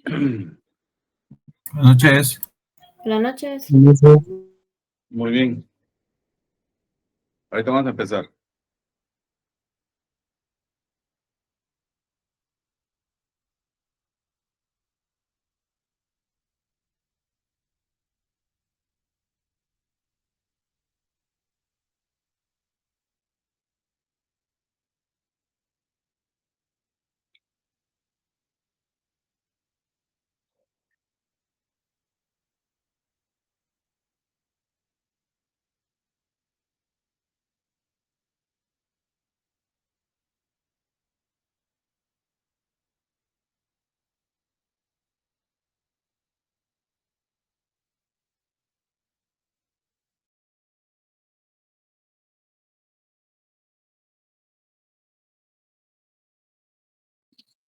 Buenas noches. Buenas noches. Muy bien. Ahorita vamos a empezar.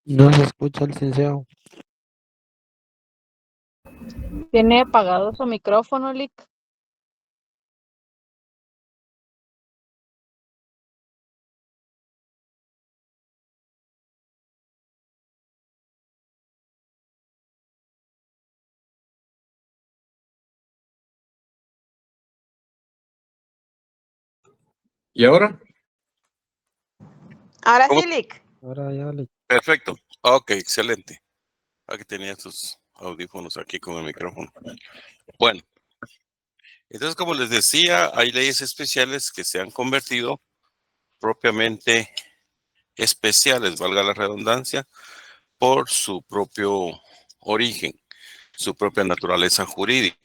No se escucha, licenciado. Tiene apagado su micrófono, Lick. ¿Y ahora? Ahora ¿Cómo? sí, Lick. Ahora ya le... Perfecto. Ok, excelente. Aquí tenía sus audífonos aquí con el micrófono. Bueno, entonces como les decía, hay leyes especiales que se han convertido propiamente especiales, valga la redundancia, por su propio origen, su propia naturaleza jurídica.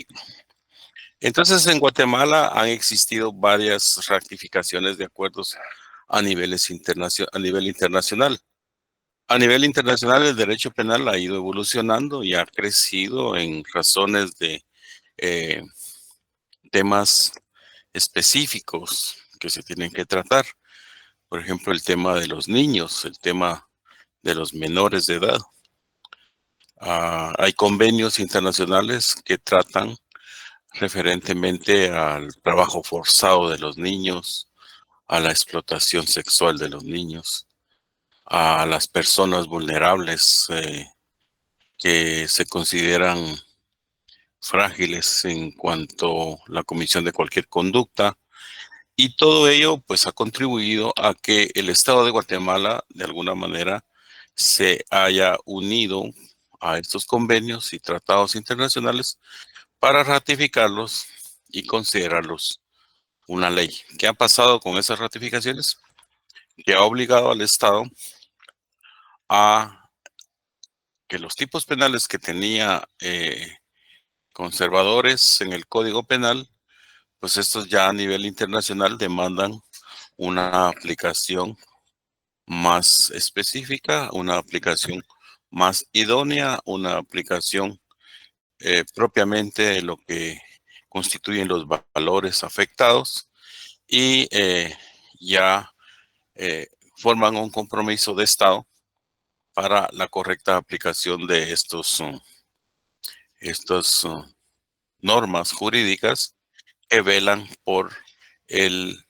Entonces en Guatemala han existido varias ratificaciones de acuerdos a nivel internacional. A nivel internacional, el derecho penal ha ido evolucionando y ha crecido en razones de temas específicos que se tienen que tratar. Por ejemplo, el tema de los niños, el tema de los menores de edad. Hay convenios internacionales que tratan referentemente al trabajo forzado de los niños, a la explotación sexual de los niños, a las personas vulnerables que se consideran frágiles en cuanto a la comisión de cualquier conducta. Y todo ello pues ha contribuido a que el Estado de Guatemala de alguna manera se haya unido a estos convenios y tratados internacionales para ratificarlos y considerarlos una ley. ¿Qué ha pasado con esas ratificaciones? Que ha obligado al Estado a que los tipos penales que tenía conservadores en el Código Penal, pues estos ya a nivel internacional demandan una aplicación más específica, una aplicación más idónea, una aplicación propiamente de lo que constituyen los valores afectados y ya forman un compromiso de Estado para la correcta aplicación de estas normas jurídicas que velan por el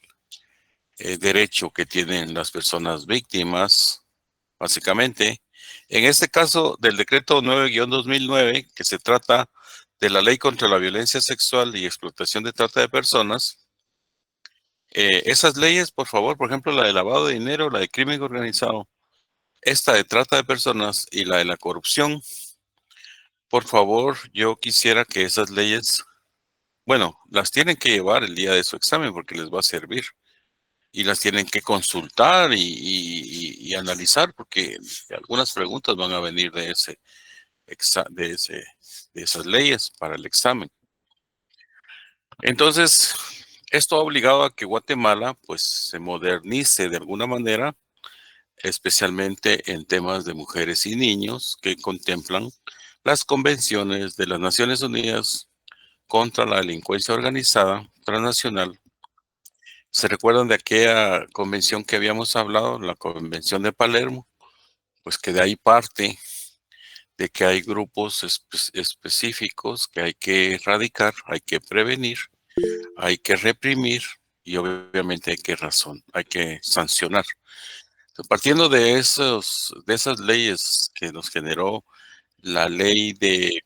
derecho que tienen las personas víctimas, básicamente. En este caso del decreto 9-2009, que se trata de la ley contra la violencia sexual y explotación de trata de personas, esas leyes, por favor, por ejemplo, la de lavado de dinero, la de crimen organizado, esta de trata de personas y la de la corrupción, por favor, yo quisiera que esas leyes, bueno, las tienen que llevar el día de su examen porque les va a servir. Y las tienen que consultar y analizar porque algunas preguntas van a venir de esas leyes para el examen. Entonces, esto ha obligado a que Guatemala pues se modernice de alguna manera, especialmente en temas de mujeres y niños que contemplan las convenciones de las Naciones Unidas contra la delincuencia organizada transnacional. ¿Se recuerdan de aquella convención que habíamos hablado, la Convención de Palermo? Pues que de ahí parte de que hay grupos específicos que hay que erradicar, hay que prevenir, hay que reprimir y obviamente hay que sancionar. Entonces, partiendo de esas leyes que nos generó la ley de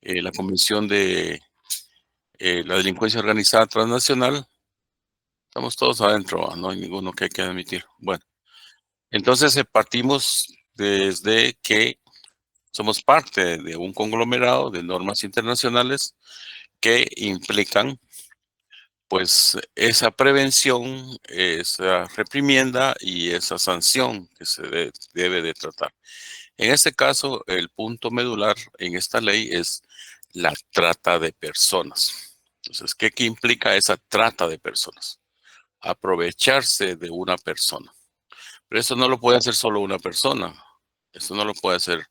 la Convención de la Delincuencia Organizada Transnacional. Estamos todos adentro, no hay ninguno que hay que admitir. Bueno, entonces partimos desde que somos parte de un conglomerado de normas internacionales que implican pues esa prevención, esa reprimienda y esa sanción que se debe de tratar. En este caso, el punto medular en esta ley es la trata de personas. Entonces, ¿qué implica esa trata de personas? Aprovecharse de una persona. Pero eso no lo puede hacer solo una persona. Eso no lo puede hacer,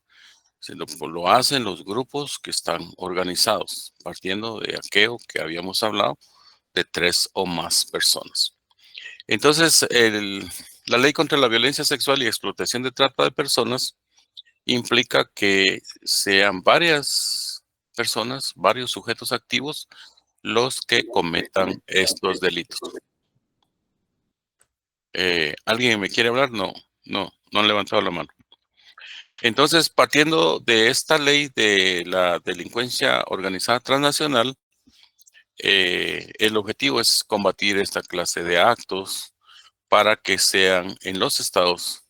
sino lo hacen los grupos que están organizados, partiendo de aquello que habíamos hablado, de 3 o más personas. Entonces, la ley contra la violencia sexual y explotación de trata de personas implica que sean varias personas, varios sujetos activos, los que cometan estos delitos. ¿Alguien me quiere hablar? No han levantado la mano. Entonces, partiendo de esta ley de la delincuencia organizada transnacional, el objetivo es combatir esta clase de actos para que sean en los estados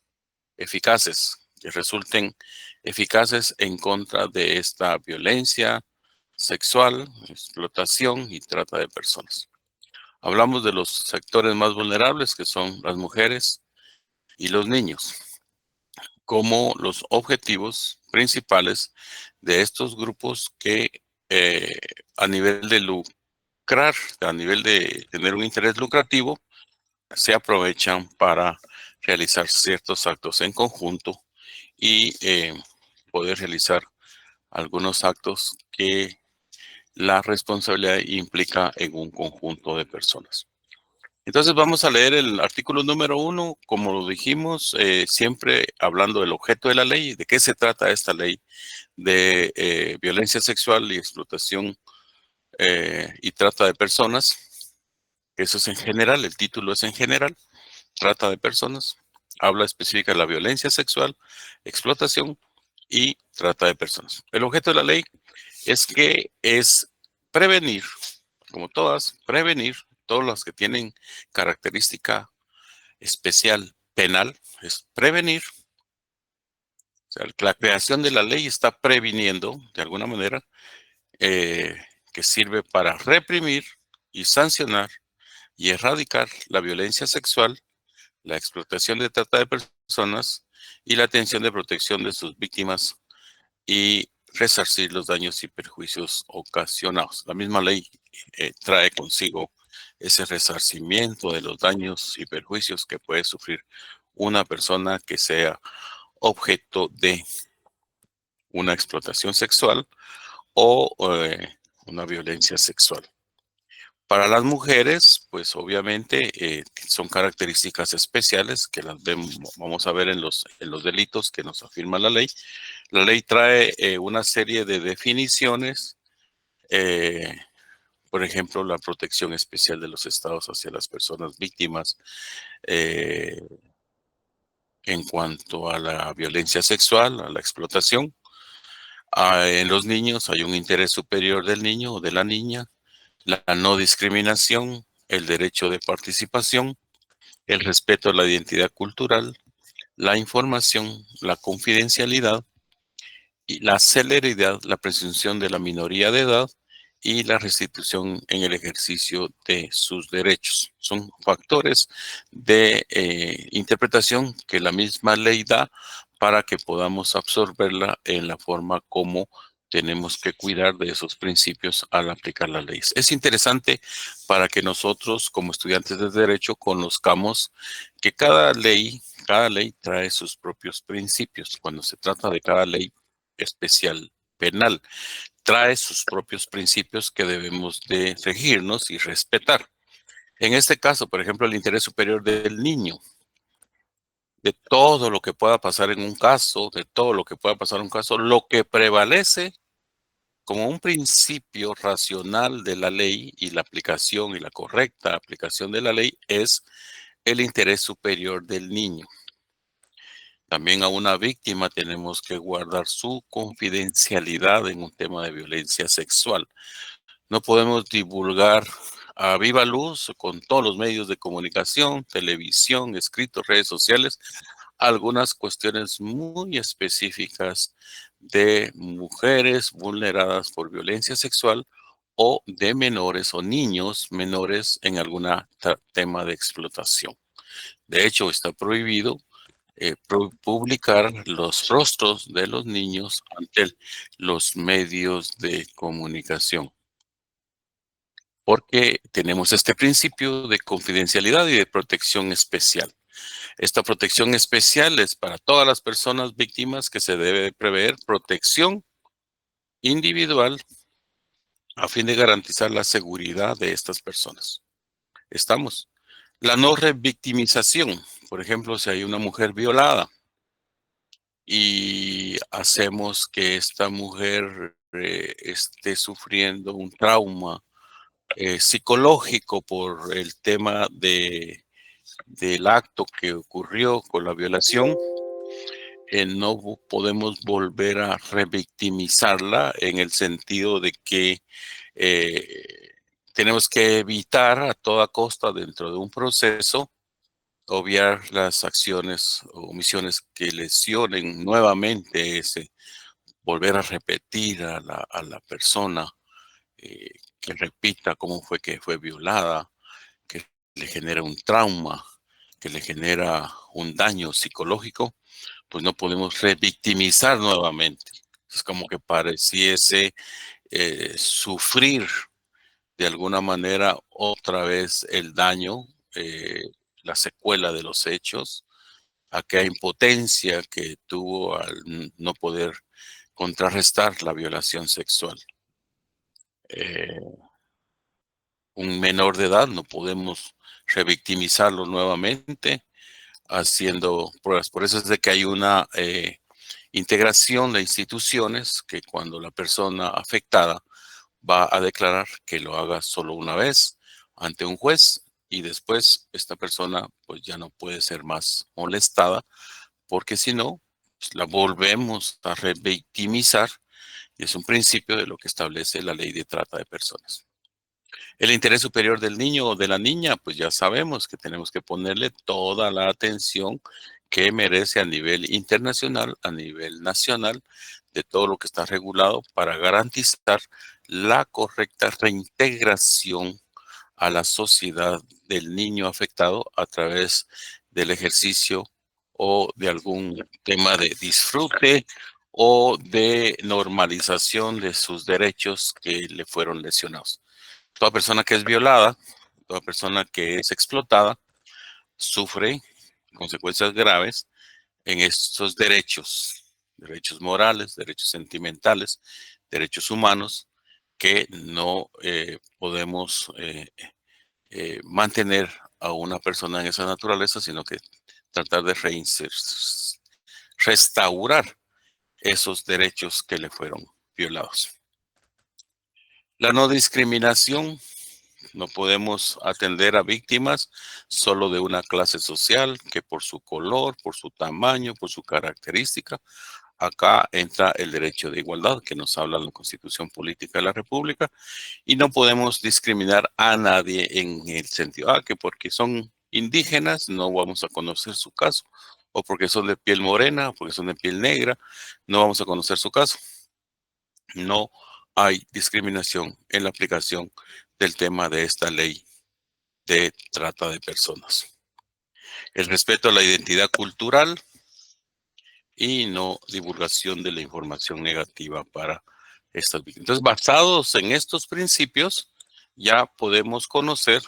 eficaces, que resulten eficaces en contra de esta violencia sexual, explotación y trata de personas. Hablamos de los sectores más vulnerables, que son las mujeres y los niños, como los objetivos principales de estos grupos que a nivel de lucrar, a nivel de tener un interés lucrativo, se aprovechan para realizar ciertos actos en conjunto y poder realizar algunos actos que la responsabilidad implica en un conjunto de personas. Entonces vamos a leer el artículo número 1, como lo dijimos, siempre hablando del objeto de la ley, de qué se trata esta ley de violencia sexual y explotación y trata de personas. Eso es en general, el título es en general, trata de personas, habla específica de la violencia sexual, explotación y trata de personas. El objeto de la ley es que es prevenir, como todas, prevenir todas las que tienen característica especial penal, es prevenir. O sea, la creación de la ley está previniendo, de alguna manera, que sirve para reprimir y sancionar y erradicar la violencia sexual, la explotación de trata de personas y la atención de protección de sus víctimas y resarcir los daños y perjuicios ocasionados. La misma ley trae consigo ese resarcimiento de los daños y perjuicios que puede sufrir una persona que sea objeto de una explotación sexual o una violencia sexual. Para las mujeres, pues obviamente son características especiales que las vamos a ver en los delitos que nos afirma la ley. La ley trae una serie de definiciones, por ejemplo, la protección especial de los estados hacia las personas víctimas en cuanto a la violencia sexual, a la explotación. En los niños hay un interés superior del niño o de la niña, la no discriminación, el derecho de participación, el respeto a la identidad cultural, la información, la confidencialidad, y la celeridad, la presunción de la minoría de edad y la restitución en el ejercicio de sus derechos. Son factores de interpretación que la misma ley da para que podamos absorberla en la forma como tenemos que cuidar de esos principios al aplicar las leyes. Es interesante para que nosotros, como estudiantes de derecho, conozcamos que cada ley trae sus propios principios. Cuando se trata de cada ley especial penal, trae sus propios principios que debemos de regirnos y respetar. En este caso, por ejemplo, el interés superior del niño, de todo lo que pueda pasar en un caso, lo que prevalece como un principio racional de la ley y la aplicación y la correcta aplicación de la ley es el interés superior del niño. También a una víctima tenemos que guardar su confidencialidad en un tema de violencia sexual. No podemos divulgar a viva luz con todos los medios de comunicación, televisión, escritos, redes sociales, algunas cuestiones muy específicas de mujeres vulneradas por violencia sexual o de menores o niños menores en algún tema de explotación. De hecho, está prohibido publicar los rostros de los niños ante los medios de comunicación, porque tenemos este principio de confidencialidad y de protección especial. Esta protección especial es para todas las personas víctimas que se debe prever protección individual a fin de garantizar la seguridad de estas personas. Estamos. La no revictimización. Por ejemplo, si hay una mujer violada y hacemos que esta mujer esté sufriendo un trauma psicológico por el tema del acto que ocurrió con la violación, no podemos volver a revictimizarla en el sentido de que tenemos que evitar a toda costa dentro de un proceso obviar las acciones o omisiones que lesionen nuevamente volver a repetir a la persona que repita cómo fue que fue violada, que le genera un trauma, que le genera un daño psicológico, pues no podemos revictimizar nuevamente. Es como que pareciese sufrir de alguna manera otra vez el daño, la secuela de los hechos, aquella impotencia que tuvo al no poder contrarrestar la violación sexual. Un menor de edad no podemos revictimizarlo nuevamente haciendo pruebas. Por eso es de que hay una integración de instituciones que cuando la persona afectada va a declarar que lo haga solo una vez ante un juez y después esta persona pues ya no puede ser más molestada porque si no, pues, la volvemos a revictimizar y es un principio de lo que establece la ley de trata de personas. El interés superior del niño o de la niña, pues ya sabemos que tenemos que ponerle toda la atención que merece a nivel internacional, a nivel nacional, de todo lo que está regulado para garantizar la correcta reintegración a la sociedad del niño afectado a través del ejercicio o de algún tema de disfrute o de normalización de sus derechos que le fueron lesionados. Toda persona que es violada, toda persona que es explotada, sufre consecuencias graves en estos derechos, derechos morales, derechos sentimentales, derechos humanos, que no podemos mantener a una persona en esa naturaleza, sino que tratar de restaurar esos derechos que le fueron violados. La no discriminación. No podemos atender a víctimas solo de una clase social que por su color, por su tamaño, por su característica. Acá entra el derecho de igualdad que nos habla la Constitución Política de la República y no podemos discriminar a nadie en el sentido que porque son indígenas no vamos a conocer su caso o porque son de piel morena o porque son de piel negra no vamos a conocer su caso. No hay discriminación en la aplicación del tema de esta ley de trata de personas. El respeto a la identidad cultural y no divulgación de la información negativa para estas víctimas. Entonces, basados en estos principios, ya podemos conocer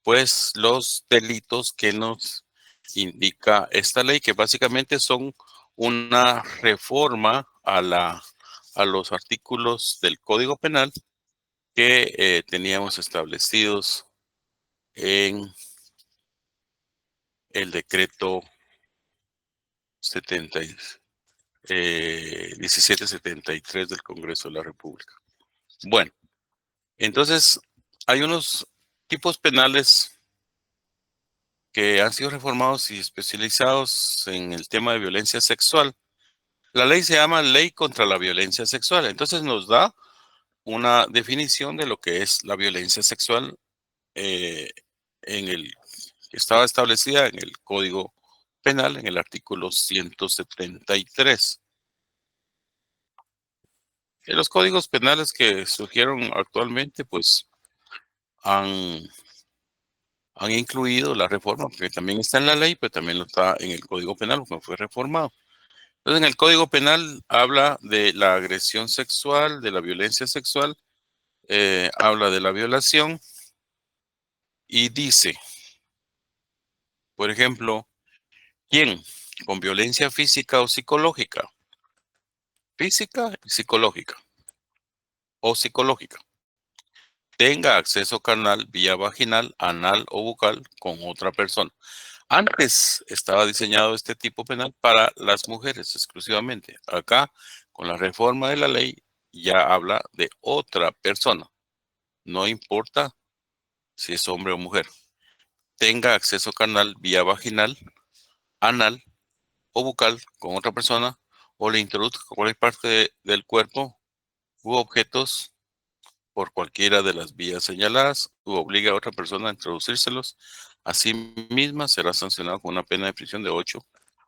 pues los delitos que nos indica esta ley, que básicamente son una reforma a los artículos del Código Penal que teníamos establecidos en el decreto 1773 del Congreso de la República. Bueno, entonces hay unos tipos penales que han sido reformados y especializados en el tema de violencia sexual. La ley se llama Ley contra la Violencia Sexual. Entonces nos da una definición de lo que es la violencia sexual que estaba establecida en el Código Penal, en el artículo 173. Los códigos penales que surgieron actualmente, pues, han incluido la reforma, porque también está en la ley, pero también lo está en el Código Penal, porque fue reformado. Entonces, en el Código Penal habla de la agresión sexual, de la violencia sexual, habla de la violación y dice, por ejemplo, ¿quién? Con violencia física o psicológica. Física y psicológica. O psicológica. Tenga acceso carnal vía vaginal, anal o bucal con otra persona. Antes estaba diseñado este tipo penal para las mujeres exclusivamente. Acá, con la reforma de la ley, ya habla de otra persona. No importa si es hombre o mujer. Tenga acceso carnal vía vaginal, anal o bucal con otra persona o le introduzca cualquier parte del cuerpo u objetos por cualquiera de las vías señaladas u obliga a otra persona a introducírselos, así misma será sancionado con una pena de prisión de 8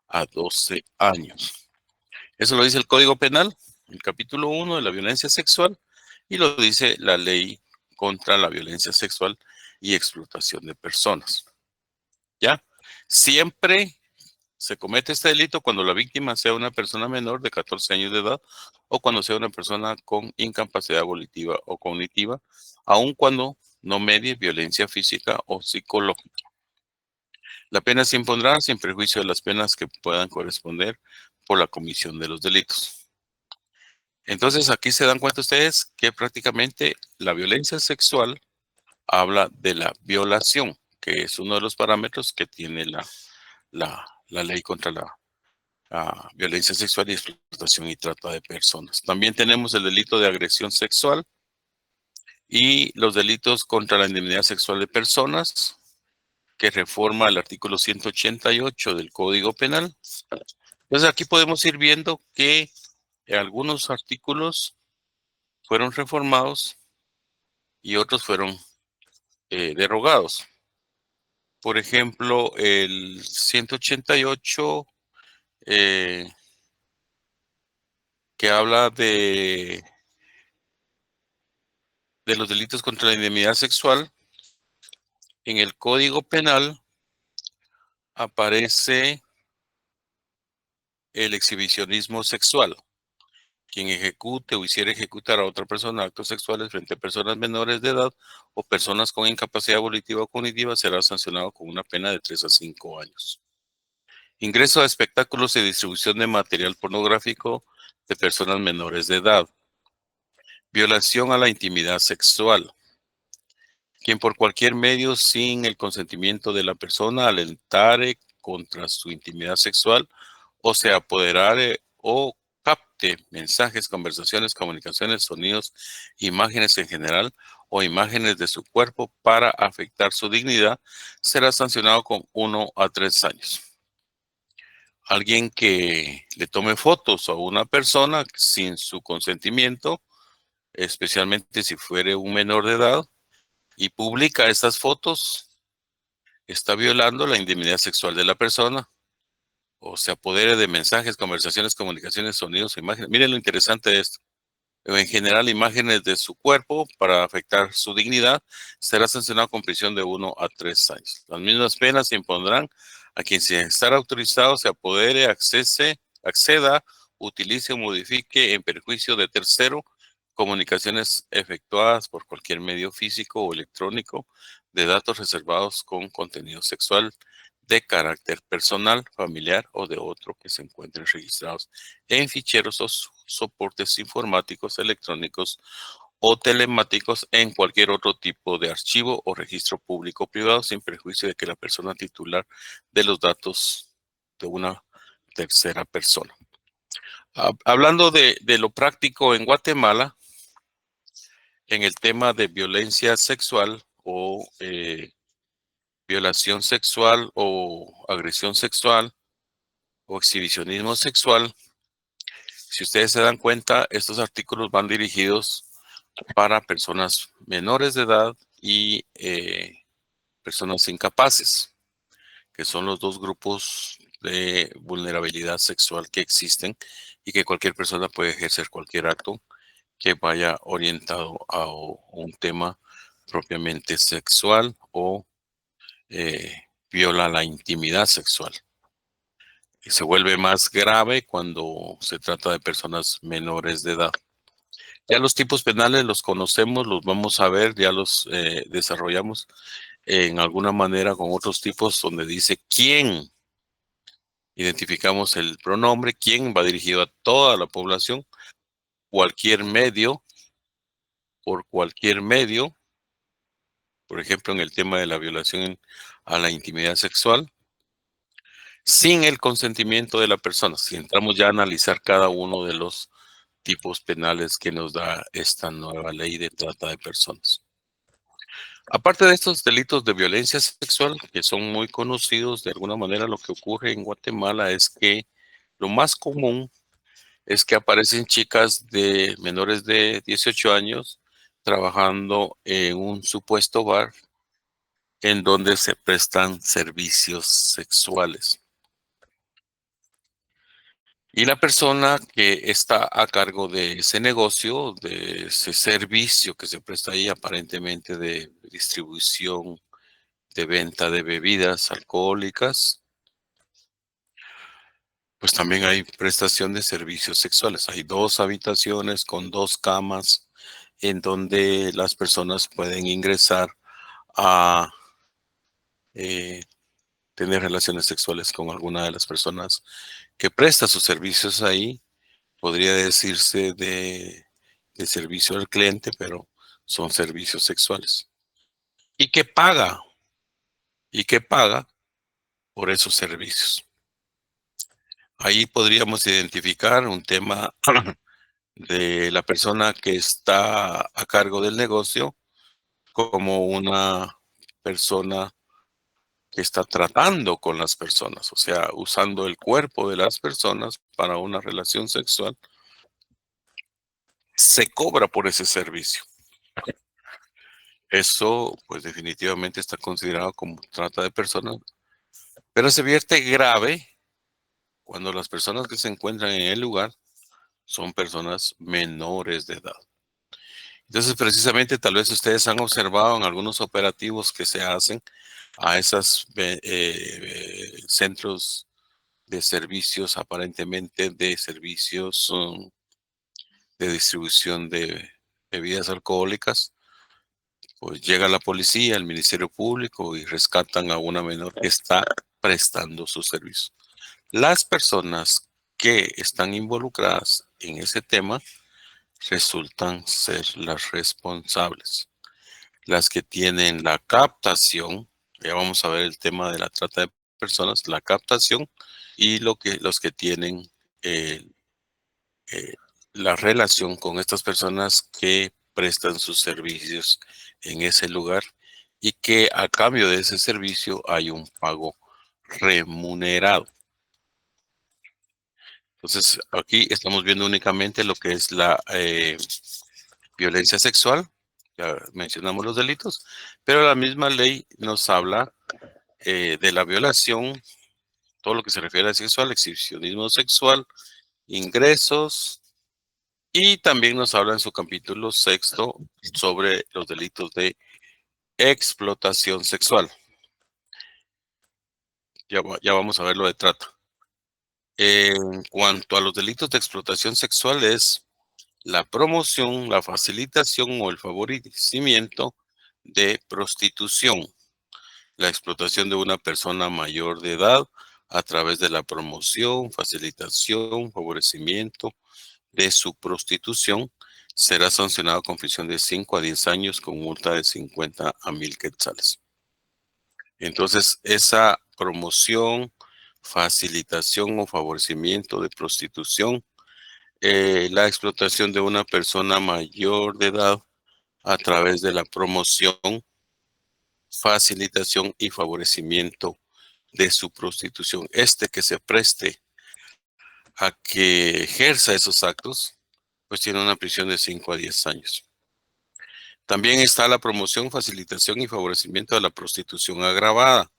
a 12 años. Eso lo dice el Código Penal, el capítulo 1 de la violencia sexual, y lo dice la ley contra la violencia sexual y explotación de personas. ¿Ya? Siempre se comete este delito cuando la víctima sea una persona menor de 14 años de edad o cuando sea una persona con incapacidad volitiva o cognitiva, aun cuando no medie violencia física o psicológica. La pena se impondrá sin perjuicio de las penas que puedan corresponder por la comisión de los delitos. Entonces, aquí se dan cuenta ustedes que prácticamente la violencia sexual habla de la violación, que es uno de los parámetros que tiene la ley contra la violencia sexual y explotación y trata de personas. También tenemos el delito de agresión sexual y los delitos contra la indemnidad sexual de personas, que reforma el artículo 188 del Código Penal. Entonces aquí podemos ir viendo que algunos artículos fueron reformados y otros fueron derogados. Por ejemplo, el 188 que habla de los delitos contra la indemnidad sexual, en el Código Penal aparece el exhibicionismo sexual. Quien ejecute o hiciera ejecutar a otra persona actos sexuales frente a personas menores de edad o personas con incapacidad volitiva o cognitiva será sancionado con una pena de 3 a 5 años. Ingreso a espectáculos y distribución de material pornográfico de personas menores de edad. Violación a la intimidad sexual. Quien por cualquier medio sin el consentimiento de la persona alentare contra su intimidad sexual o se apoderare o capte mensajes, conversaciones, comunicaciones, sonidos, imágenes en general o imágenes de su cuerpo para afectar su dignidad, será sancionado con 1 a 3 años. Alguien que le tome fotos a una persona sin su consentimiento, especialmente si fuere un menor de edad, y publica estas fotos, está violando la intimidad sexual de la persona o se apodere de mensajes, conversaciones, comunicaciones, sonidos, imágenes. Miren lo interesante de esto. En general, imágenes de su cuerpo para afectar su dignidad, será sancionado con prisión de 1 a 3 años. Las mismas penas se impondrán a quien sin estar autorizado se apodere, acceda, utilice o modifique en perjuicio de tercero comunicaciones efectuadas por cualquier medio físico o electrónico de datos reservados con contenido sexual de carácter personal, familiar o de otro que se encuentren registrados en ficheros o soportes informáticos, electrónicos o telemáticos en cualquier otro tipo de archivo o registro público o privado sin perjuicio de que la persona titular de los datos de una tercera persona. Hablando de lo práctico en Guatemala, en el tema de violencia sexual o violación sexual o agresión sexual o exhibicionismo sexual, si ustedes se dan cuenta, estos artículos van dirigidos para personas menores de edad y personas incapaces, que son los dos grupos de vulnerabilidad sexual que existen y que cualquier persona puede ejercer cualquier acto que vaya orientado a un tema propiamente sexual o viola la intimidad sexual. Y se vuelve más grave cuando se trata de personas menores de edad. Ya los tipos penales los conocemos, los vamos a ver, ya los desarrollamos en alguna manera con otros tipos donde dice quién. Identificamos el pronombre, quién va dirigido a toda la población, cualquier medio, por cualquier medio, por ejemplo, en el tema de la violación a la intimidad sexual, sin el consentimiento de la persona. Si entramos ya a analizar cada uno de los tipos penales que nos da esta nueva ley de trata de personas. Aparte de estos delitos de violencia sexual, que son muy conocidos, de alguna manera lo que ocurre en Guatemala es que lo más común es que aparecen chicas de menores de 18 años trabajando en un supuesto bar en donde se prestan servicios sexuales. Y la persona que está a cargo de ese negocio, de ese servicio que se presta ahí aparentemente de distribución, de venta de bebidas alcohólicas, pues también hay prestación de servicios sexuales. Hay 2 habitaciones con 2 camas en donde las personas pueden ingresar a tener relaciones sexuales con alguna de las personas que presta sus servicios ahí. Podría decirse de servicio al cliente, pero son servicios sexuales. ¿Y qué paga? ¿Y qué paga por esos servicios? Ahí podríamos identificar un tema de la persona que está a cargo del negocio como una persona que está tratando con las personas, o sea, usando el cuerpo de las personas para una relación sexual. Se cobra por ese servicio. Eso, pues definitivamente está considerado como trata de personas, pero se vierte grave cuando las personas que se encuentran en el lugar son personas menores de edad. Entonces, precisamente, tal vez ustedes han observado en algunos operativos que se hacen a esos centros de servicios, aparentemente de servicios de distribución de bebidas alcohólicas, pues llega la policía, el Ministerio Público y rescatan a una menor que está prestando su servicio. Las personas que están involucradas en ese tema resultan ser las responsables. Las que tienen la captación, ya vamos a ver el tema de la trata de personas, la captación, y los que tienen la relación con estas personas que prestan sus servicios en ese lugar y que a cambio de ese servicio hay un pago remunerado. Entonces, aquí estamos viendo únicamente lo que es la violencia sexual. Ya mencionamos los delitos, pero la misma ley nos habla de la violación, todo lo que se refiere a sexual, exhibicionismo sexual, ingresos, y también nos habla en su capítulo 6 sobre los delitos de explotación sexual. Ya vamos a ver lo de trata. En cuanto a los delitos de explotación sexual es la promoción, la facilitación o el favorecimiento de prostitución. La explotación de una persona mayor de edad a través de la promoción, facilitación, favorecimiento de su prostitución será sancionado con prisión de 5 a 10 años con multa de 50 a 1,000 quetzales. Entonces, esa promoción, facilitación o favorecimiento de prostitución, la explotación de una persona mayor de edad a través de la promoción, facilitación y favorecimiento de su prostitución. Que se preste a que ejerza esos actos, pues tiene una prisión de 5 a 10 años. También está la promoción, facilitación y favorecimiento de la prostitución agravada,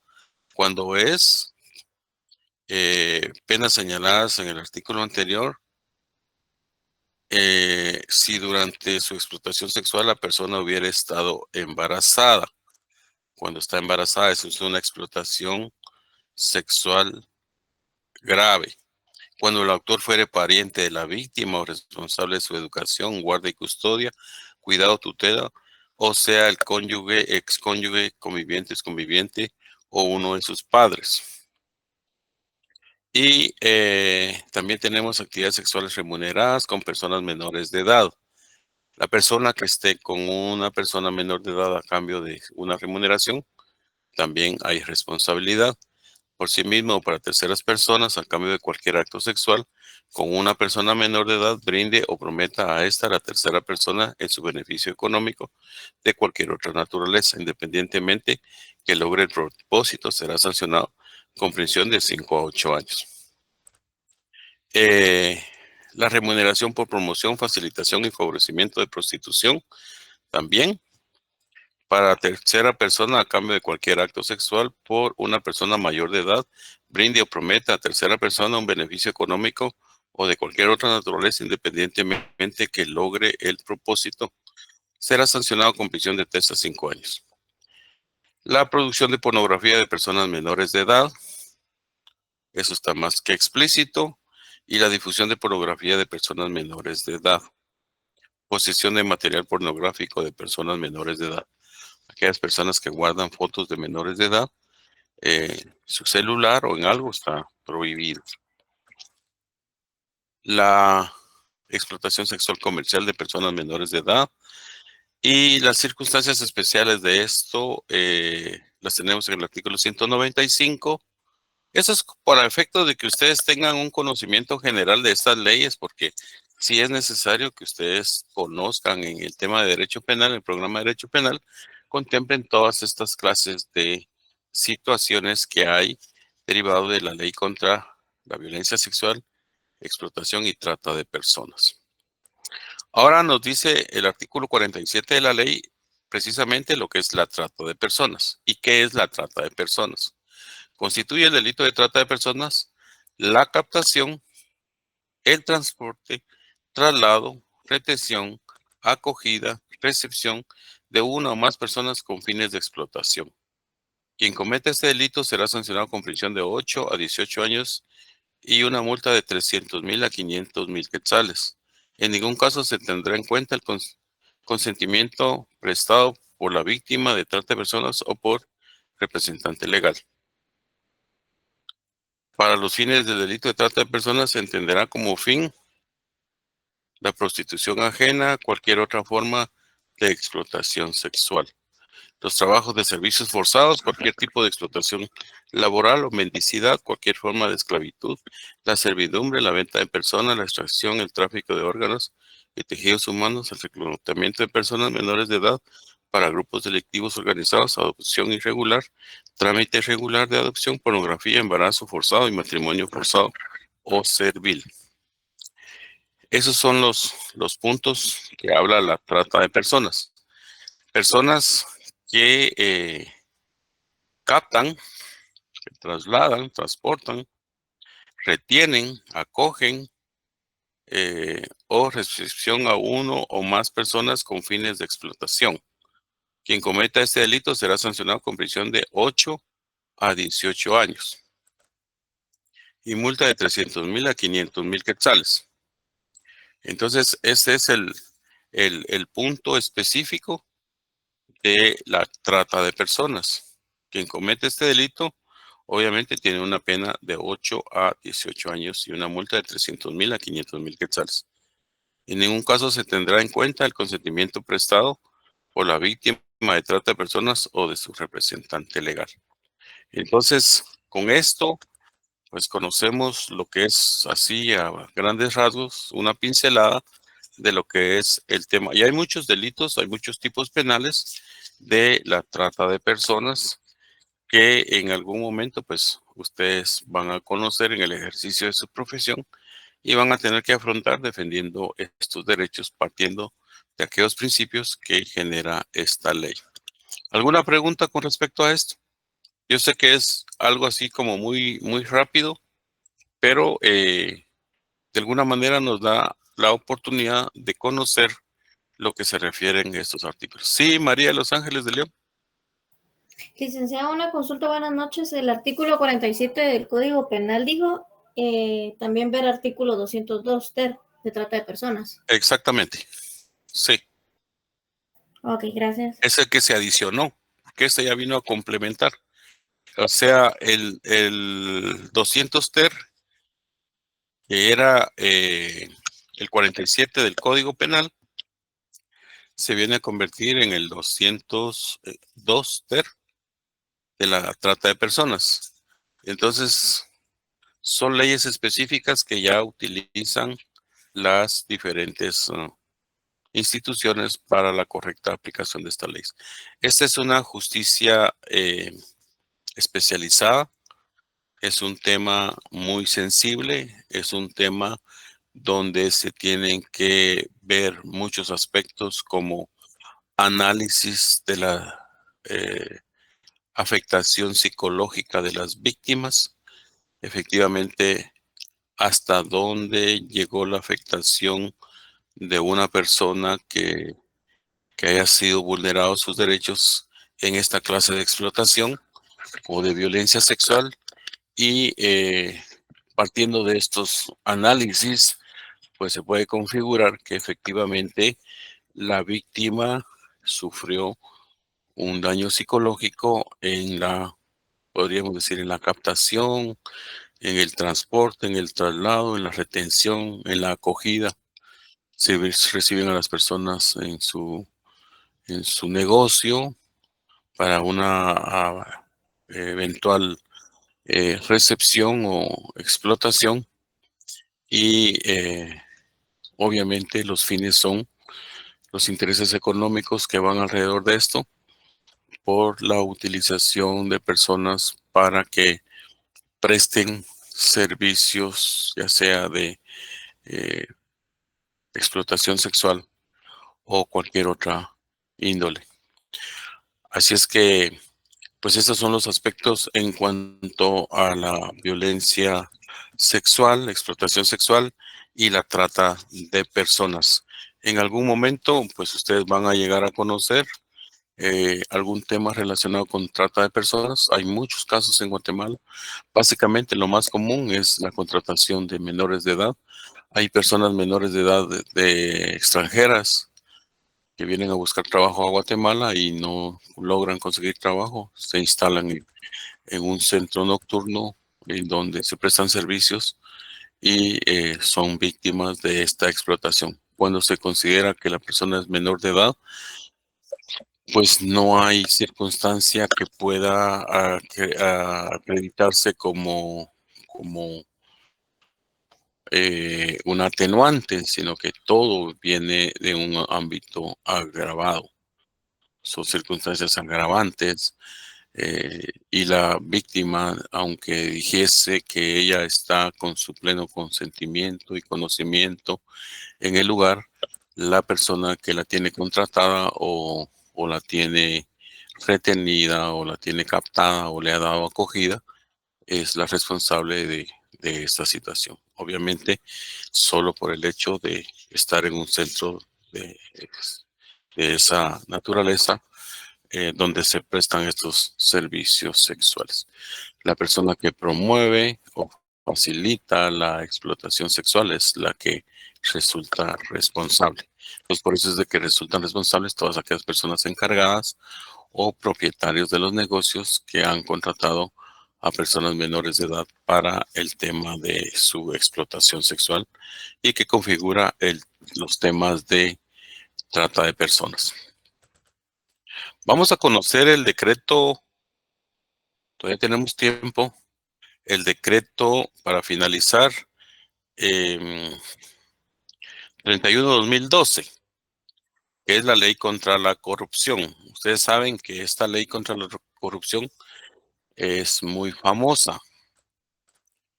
cuando es penas señaladas en el artículo anterior. Si durante su explotación sexual la persona hubiera estado embarazada. Cuando está embarazada, eso es una explotación sexual grave. Cuando el autor fuere pariente de la víctima o responsable de su educación, guarda y custodia, cuidado, tutela, o sea, el cónyuge, excónyuge, conviviente, exconviviente o uno de sus padres. Y también tenemos actividades sexuales remuneradas con personas menores de edad. La persona que esté con una persona menor de edad a cambio de una remuneración, también hay responsabilidad por sí mismo o para terceras personas a cambio de cualquier acto sexual con una persona menor de edad, brinde o prometa a esta la tercera persona en su beneficio económico de cualquier otra naturaleza, independientemente que logre el propósito, será sancionado con prisión de 5 a 8 años. La remuneración por promoción, facilitación y favorecimiento de prostitución, también para tercera persona a cambio de cualquier acto sexual por una persona mayor de edad, brinde o prometa a tercera persona un beneficio económico o de cualquier otra naturaleza, independientemente que logre el propósito, será sancionado con prisión de 3 a 5 años. La producción de pornografía de personas menores de edad, eso está más que explícito, y la difusión de pornografía de personas menores de edad. Posesión de material pornográfico de personas menores de edad. Aquellas personas que guardan fotos de menores de edad, su celular o en algo está prohibido. La explotación sexual comercial de personas menores de edad y las circunstancias especiales de esto las tenemos en el artículo 195. Eso es para efecto de que ustedes tengan un conocimiento general de estas leyes, porque sí es necesario que ustedes conozcan en el tema de derecho penal, el programa de derecho penal, contemplen todas estas clases de situaciones que hay derivado de la ley contra la violencia sexual, explotación y trata de personas. Ahora nos dice el artículo 47 de la ley precisamente lo que es la trata de personas. ¿Y qué es la trata de personas? Constituye el delito de trata de personas la captación, el transporte, traslado, retención, acogida, recepción de una o más personas con fines de explotación. Quien cometa este delito será sancionado con prisión de 8 a 18 años y una multa de 300,000 a 500,000 quetzales. En ningún caso se tendrá en cuenta el consentimiento prestado por la víctima de trata de personas o por representante legal. Para los fines del delito de trata de personas se entenderá como fin la prostitución ajena, cualquier otra forma de explotación sexual. Los trabajos de servicios forzados, cualquier tipo de explotación laboral o mendicidad, cualquier forma de esclavitud, la servidumbre, la venta de personas, la extracción, el tráfico de órganos y tejidos humanos, el reclutamiento de personas menores de edad para grupos delictivos organizados, adopción irregular, trámite irregular de adopción, pornografía, embarazo forzado y matrimonio forzado o servil. Esos son los puntos que habla la trata de personas. Personas que captan, que trasladan, transportan, retienen, acogen o recepción a uno o más personas con fines de explotación. Quien cometa este delito será sancionado con prisión de 8 a 18 años y multa de 300,000 a 500,000 quetzales. Entonces, este es el punto específico de la trata de personas. Quien comete este delito, obviamente tiene una pena de 8 a 18 años y una multa de 300,000 a 500,000 quetzales. En ningún caso se tendrá en cuenta el consentimiento prestado por la víctima de trata de personas o de su representante legal. Entonces, con esto, pues conocemos lo que es así a grandes rasgos, una pincelada de lo que es el tema. Y hay muchos delitos, hay muchos tipos penales de la trata de personas que en algún momento pues ustedes van a conocer en el ejercicio de su profesión y van a tener que afrontar defendiendo estos derechos partiendo de aquellos principios que genera esta ley. ¿Alguna pregunta con respecto a esto? Yo sé que es algo así como muy rápido, pero de alguna manera nos da la oportunidad de conocer lo que se refieren a estos artículos. Sí, María de Los Ángeles de León. Licenciada, una consulta, buenas noches. El artículo 47 del Código Penal dijo también ver artículo 202 ter de trata de personas. Exactamente. Sí. Ok, gracias. Es el que se adicionó, que este ya vino a complementar. O sea, el 200 ter, que era el 47 del Código Penal, se viene a convertir en el 202 ter de la trata de personas. Entonces, son leyes específicas que ya utilizan las diferentes instituciones para la correcta aplicación de esta ley. Esta es una justicia especializada, es un tema muy sensible, es un tema donde se tienen que ver muchos aspectos como análisis de la afectación psicológica de las víctimas, efectivamente hasta dónde llegó la afectación de una persona que haya sido vulnerado sus derechos en esta clase de explotación o de violencia sexual y partiendo de estos análisis, pues se puede configurar que efectivamente la víctima sufrió un daño psicológico en la, podríamos decir, en la captación, en el transporte, en el traslado, en la retención, en la acogida. Se reciben a las personas en su negocio para una eventual recepción o explotación y obviamente los fines son los intereses económicos que van alrededor de esto por la utilización de personas para que presten servicios ya sea de explotación sexual o cualquier otra índole. Así es que pues esos son los aspectos en cuanto a la violencia sexual, la explotación sexual y la trata de personas. En algún momento, pues ustedes van a llegar a conocer algún tema relacionado con trata de personas. Hay muchos casos en Guatemala. Básicamente lo más común es la contratación de menores de edad. Hay personas menores de edad de extranjeras que vienen a buscar trabajo a Guatemala y no logran conseguir trabajo. Se instalan en un centro nocturno en donde se prestan servicios y son víctimas de esta explotación. Cuando se considera que la persona es menor de edad, pues no hay circunstancia que pueda acreditarse como un atenuante, sino que todo viene de un ámbito agravado. Son circunstancias agravantes y la víctima, aunque dijese que ella está con su pleno consentimiento y conocimiento en el lugar, la persona que la tiene contratada o la tiene retenida o la tiene captada o le ha dado acogida es la responsable de esta situación. Obviamente, solo por el hecho de estar en un centro de esa naturaleza donde se prestan estos servicios sexuales. La persona que promueve o facilita la explotación sexual es la que resulta responsable. Entonces, por eso es de que resultan responsables todas aquellas personas encargadas o propietarios de los negocios que han contratado a personas menores de edad para el tema de su explotación sexual y que configura los temas de trata de personas. Vamos a conocer el decreto, todavía tenemos tiempo, el decreto para finalizar 31/2012, que es la ley contra la corrupción. Ustedes saben que esta ley contra la corrupción es muy famosa.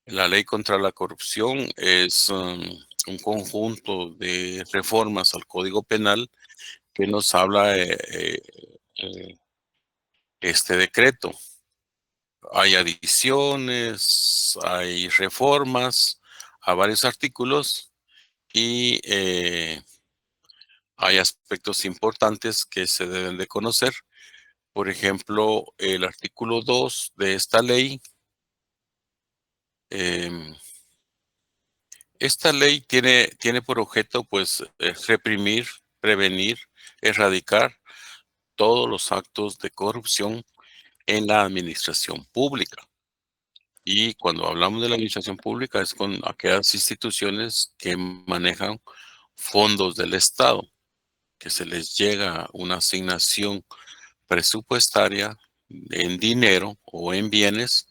La ley contra la corrupción es un conjunto de reformas al Código Penal que nos habla este decreto. Hay adiciones, hay reformas a varios artículos y hay aspectos importantes que se deben de conocer. Por ejemplo, el artículo 2 de esta ley. Esta ley tiene por objeto, pues, reprimir, prevenir, erradicar todos los actos de corrupción en la administración pública. Y cuando hablamos de la administración pública es con aquellas instituciones que manejan fondos del Estado, que se les llega una asignación presupuestaria en dinero o en bienes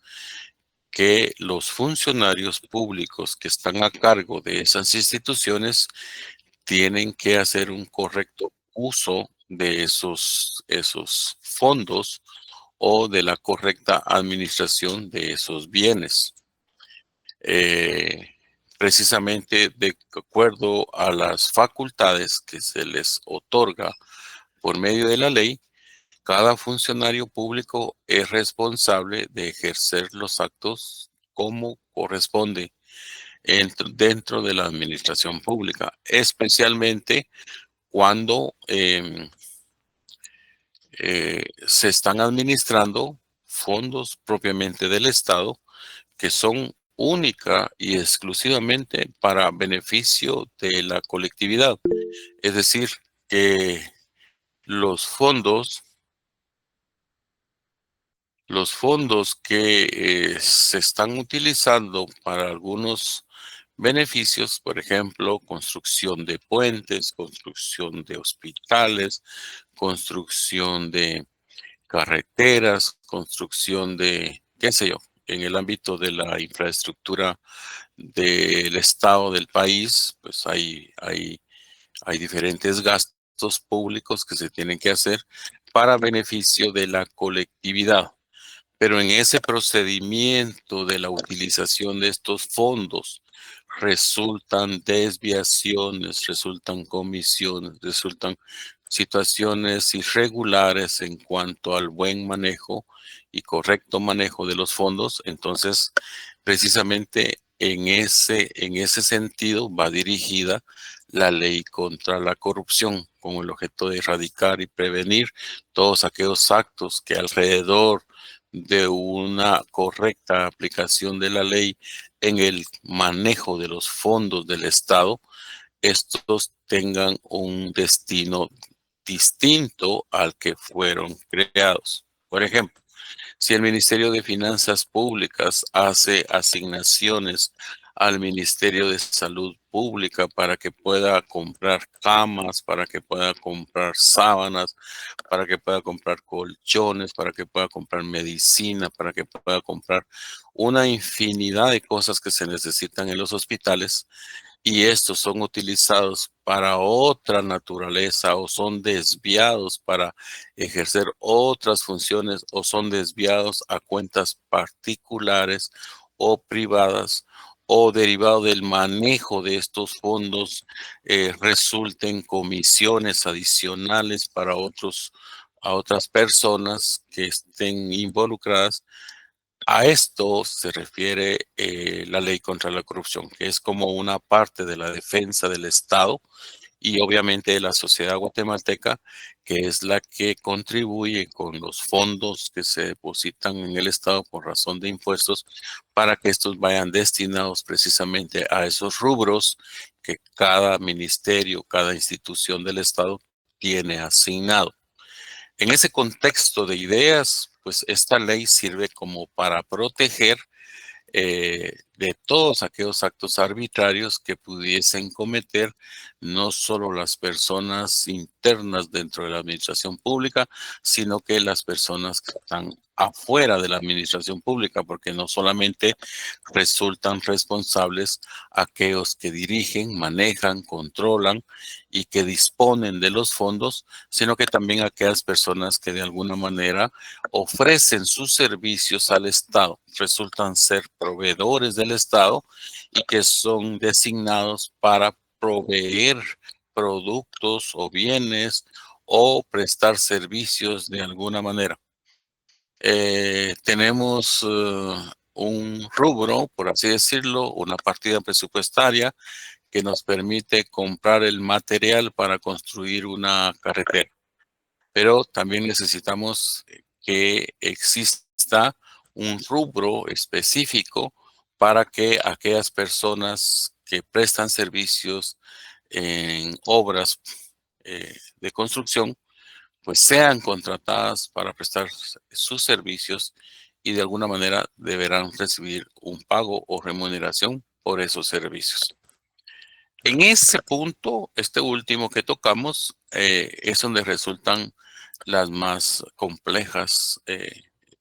que los funcionarios públicos que están a cargo de esas instituciones tienen que hacer un correcto uso de esos fondos o de la correcta administración de esos bienes. Precisamente de acuerdo a las facultades que se les otorga por medio de la ley, cada funcionario público es responsable de ejercer los actos como corresponde dentro de la administración pública, especialmente cuando se están administrando fondos propiamente del Estado que son única y exclusivamente para beneficio de la colectividad. Es decir, que los fondos que se están utilizando para algunos beneficios, por ejemplo, construcción de puentes, construcción de hospitales, construcción de carreteras, construcción de, qué sé yo, en el ámbito de la infraestructura del estado del país, pues hay diferentes gastos públicos que se tienen que hacer para beneficio de la colectividad. Pero en ese procedimiento de la utilización de estos fondos resultan desviaciones, resultan comisiones, resultan situaciones irregulares en cuanto al buen manejo y correcto manejo de los fondos. Entonces, precisamente en ese sentido va dirigida la ley contra la corrupción, con el objeto de erradicar y prevenir todos aquellos actos que alrededor de una correcta aplicación de la ley en el manejo de los fondos del Estado, estos tengan un destino distinto al que fueron creados. Por ejemplo, si el Ministerio de Finanzas Públicas hace asignaciones al Ministerio de Salud Pública para que pueda comprar camas, para que pueda comprar sábanas, para que pueda comprar colchones, para que pueda comprar medicina, para que pueda comprar una infinidad de cosas que se necesitan en los hospitales, y estos son utilizados para otra naturaleza o son desviados para ejercer otras funciones o son desviados a cuentas particulares o privadas, o derivado del manejo de estos fondos resulten comisiones adicionales para a otras personas que estén involucradas. A esto se refiere la ley contra la corrupción, que es como una parte de la defensa del Estado y obviamente de la sociedad guatemalteca, que es la que contribuye con los fondos que se depositan en el Estado por razón de impuestos para que estos vayan destinados precisamente a esos rubros que cada ministerio, cada institución del Estado tiene asignado. En ese contexto de ideas, pues esta ley sirve como para proteger de todos aquellos actos arbitrarios que pudiesen cometer no solo las personas internas dentro de la administración pública, sino que las personas que están afuera de la administración pública, porque no solamente resultan responsables aquellos que dirigen, manejan, controlan y que disponen de los fondos, sino que también aquellas personas que de alguna manera ofrecen sus servicios al Estado, resultan ser proveedores del Estado y que son designados para proveer productos o bienes o prestar servicios de alguna manera. Tenemos un rubro, por así decirlo, una partida presupuestaria que nos permite comprar el material para construir una carretera. Pero también necesitamos que exista un rubro específico para que aquellas personas que prestan servicios en obras de construcción pues sean contratadas para prestar sus servicios y de alguna manera deberán recibir un pago o remuneración por esos servicios. En ese punto, este último que tocamos, es donde resultan las más complejas